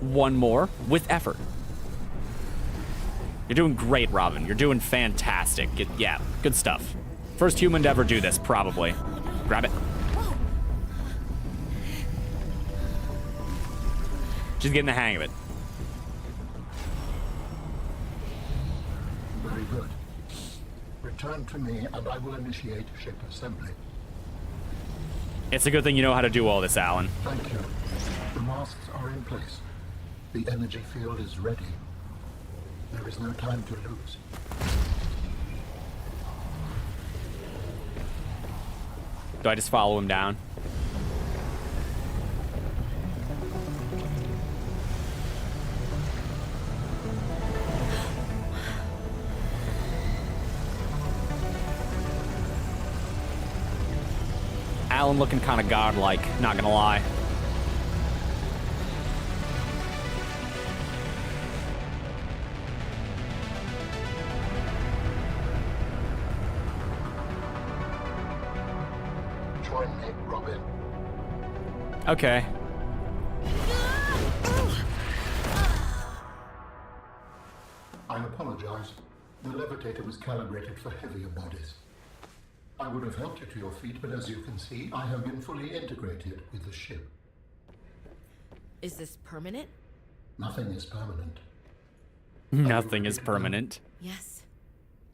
[SPEAKER 1] One more with effort. You're doing great, Robin. You're doing fantastic. Yeah, good stuff. First human to ever do this, probably. Grab it. She's getting the hang of it.
[SPEAKER 4] Very good. Return to me and I will initiate ship assembly.
[SPEAKER 1] It's a good thing you know how to do all this, Alan.
[SPEAKER 4] Thank you. The masts are in place. The energy field is ready. There is no time to lose.
[SPEAKER 1] Do I just follow him down? smile and looking kind of godlike, not gonna lie.
[SPEAKER 4] Join me, Robin.
[SPEAKER 1] Okay.
[SPEAKER 4] I apologize. The levitator was calibrated for heavier bodies. I would have helped you to your feet, but as you can see, I have been fully integrated with the ship.
[SPEAKER 5] Is this permanent?
[SPEAKER 4] Nothing is permanent.
[SPEAKER 1] Nothing is permanent.
[SPEAKER 5] Yes.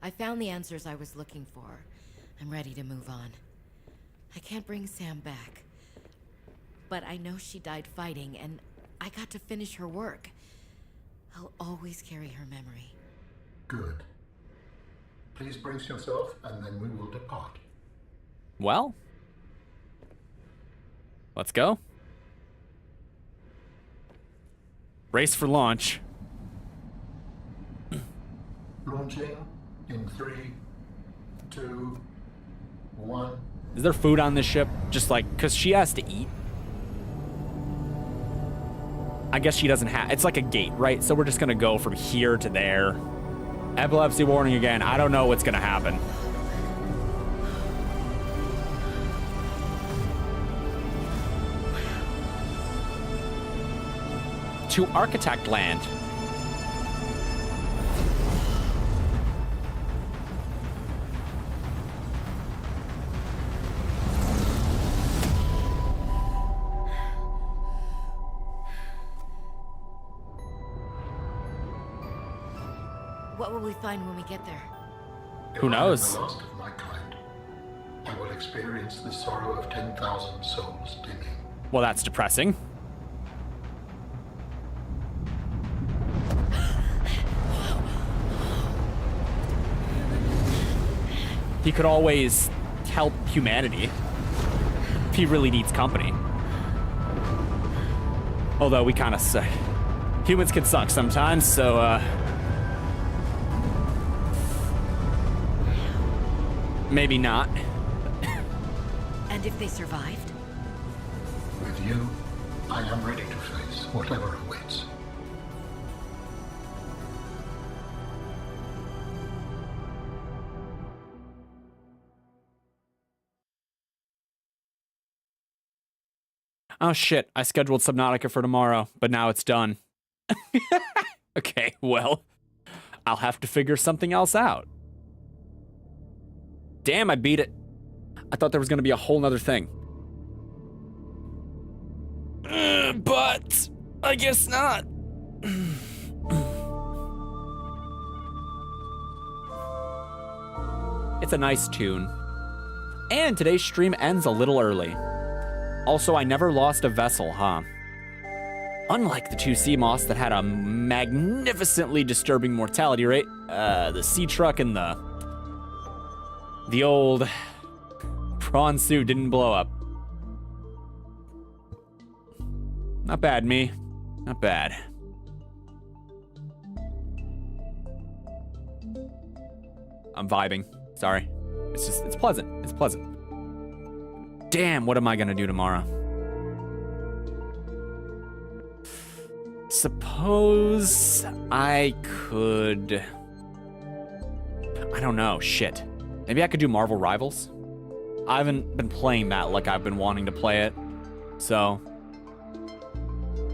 [SPEAKER 5] I found the answers I was looking for. I'm ready to move on. I can't bring Sam back. But I know she died fighting, and I got to finish her work. I'll always carry her memory.
[SPEAKER 4] Good. Please brace yourself, and then we will depart.
[SPEAKER 1] Well, let's go. Race for launch.
[SPEAKER 4] Launching in 3, 2, 1.
[SPEAKER 1] Is there food on this ship? Just like, because she has to eat. I guess she doesn't have, it's like a gate, right? So we're just gonna go from here to there. Epilepsy warning again. I don't know what's gonna happen. To Architect Land.
[SPEAKER 5] What will we find when we get there?
[SPEAKER 1] Who knows?
[SPEAKER 4] If I am the last of my kind, I will experience the sorrow of 10,000 souls dimming.
[SPEAKER 1] Well, that's depressing. He could always help humanity if he really needs company. Although we kind of suck. Humans can suck sometimes, so maybe not.
[SPEAKER 5] And if they survived?
[SPEAKER 4] With you, I am ready to face whatever awaits.
[SPEAKER 1] Oh shit, I scheduled Subnautica for tomorrow, but now it's done. Okay, well, I'll have to figure something else out. Damn, I beat it. I thought there was gonna be a whole nother thing. But I guess not. It's a nice tune. And today's stream ends a little early. Also, I never lost a vessel, huh? Unlike the two sea moths that had a magnificently disturbing mortality rate, the sea truck and the old prawn suit didn't blow up. Not bad, me. Not bad. I'm vibing. Sorry. It's pleasant. It's pleasant. Damn, what am I gonna do tomorrow? Suppose I could... I don't know, shit. Maybe I could do Marvel Rivals? I haven't been playing that like I've been wanting to play it. So,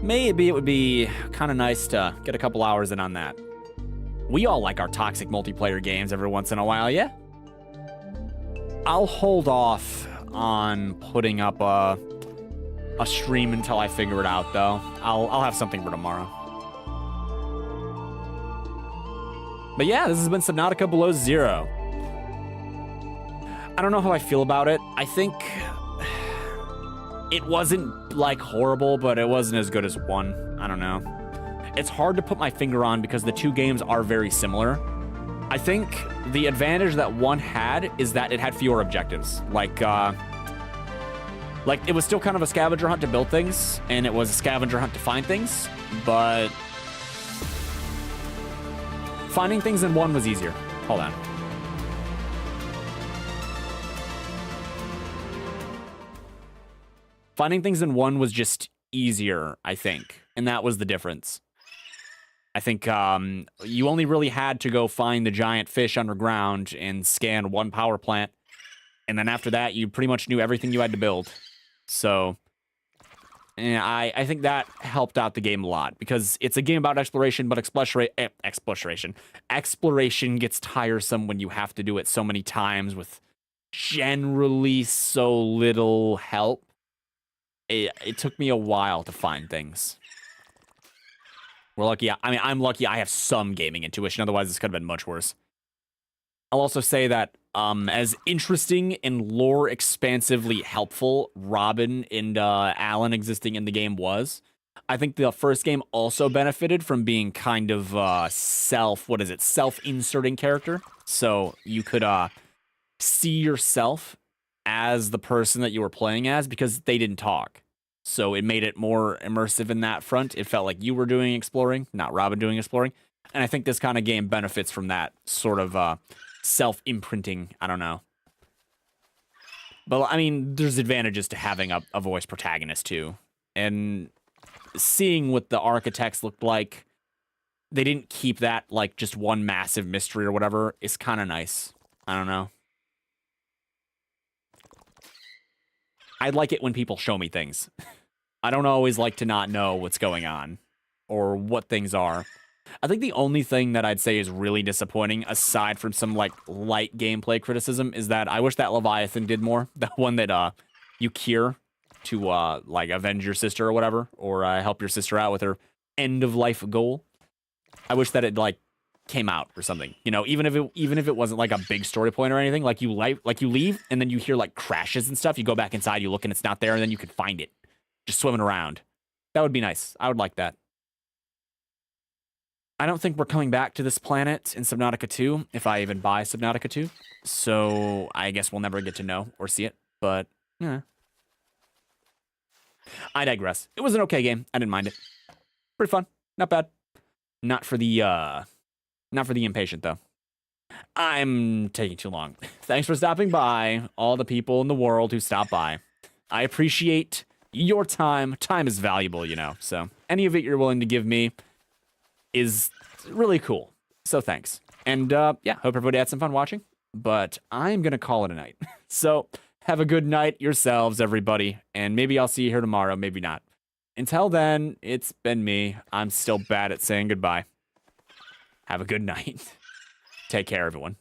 [SPEAKER 1] maybe it would be kind of nice to get a couple hours in on that. We all like our toxic multiplayer games every once in a while, yeah? I'll hold off on putting up a stream until I figure it out, though. I'll have something for tomorrow. But yeah, this has been Subnautica Below Zero. I don't know how I feel about it. I think it wasn't, like, horrible, but it wasn't as good as one. I don't know. It's hard to put my finger on because the two games are very similar. I think the advantage that one had is that it had fewer objectives. Like it was still kind of a scavenger hunt to build things, and it was a scavenger hunt to find things, but finding things in one was easier. Hold on. Finding things in 1 was just easier, I think, and that was the difference. I think you only really had to go find the giant fish underground and scan 1 power plant, and then after that, you pretty much knew everything you had to build. So, I think that helped out the game a lot, because it's a game about exploration, but exploration gets tiresome when you have to do it so many times with generally so little help. It took me a while to find things. We're lucky. I mean, I'm lucky I have some gaming intuition. Otherwise, this could have been much worse. I'll also say that as interesting and lore expansively helpful Robin and Alan existing in the game was, I think the first game also benefited from being kind of self-inserting character. So you could see yourself as the person that you were playing as, because they didn't talk. So it made it more immersive in that front. It felt like you were doing exploring, not Robin doing exploring. And I think this kind of game benefits from that sort of self-imprinting. I don't know. But, I mean, there's advantages to having a voice protagonist, too. And seeing what the architects looked like, they didn't keep that, like, just one massive mystery or whatever, is kind of nice. I don't know. I like it when people show me things. I don't always like to not know what's going on or what things are. I think the only thing that I'd say is really disappointing, aside from some like light gameplay criticism, is that I wish that Leviathan did more. That one that you cure to like avenge your sister or whatever, or help your sister out with her end of life goal. I wish that it like came out or something, you know, even if it wasn't like a big story point or anything. Like you leave and then you hear like crashes and stuff. You go back inside, you look and it's not there, and then you could find it just swimming around. That would be nice. I would like that. I don't think we're coming back to this planet in Subnautica 2, if I even buy Subnautica 2. So I guess we'll never get to know or see it, but yeah. I digress. It was an okay game. I didn't mind it. Pretty fun. Not bad. Not for the impatient, though. I'm taking too long. Thanks for stopping by, all the people in the world who stopped by. I appreciate your time. Time is valuable, you know, so any of it you're willing to give me is really cool. So thanks. And yeah, hope everybody had some fun watching, but I'm going to call it a night. So have a good night yourselves, everybody, and maybe I'll see you here tomorrow, maybe not. Until then, it's been me. I'm still bad at saying goodbye. Have a good night. Take care, everyone.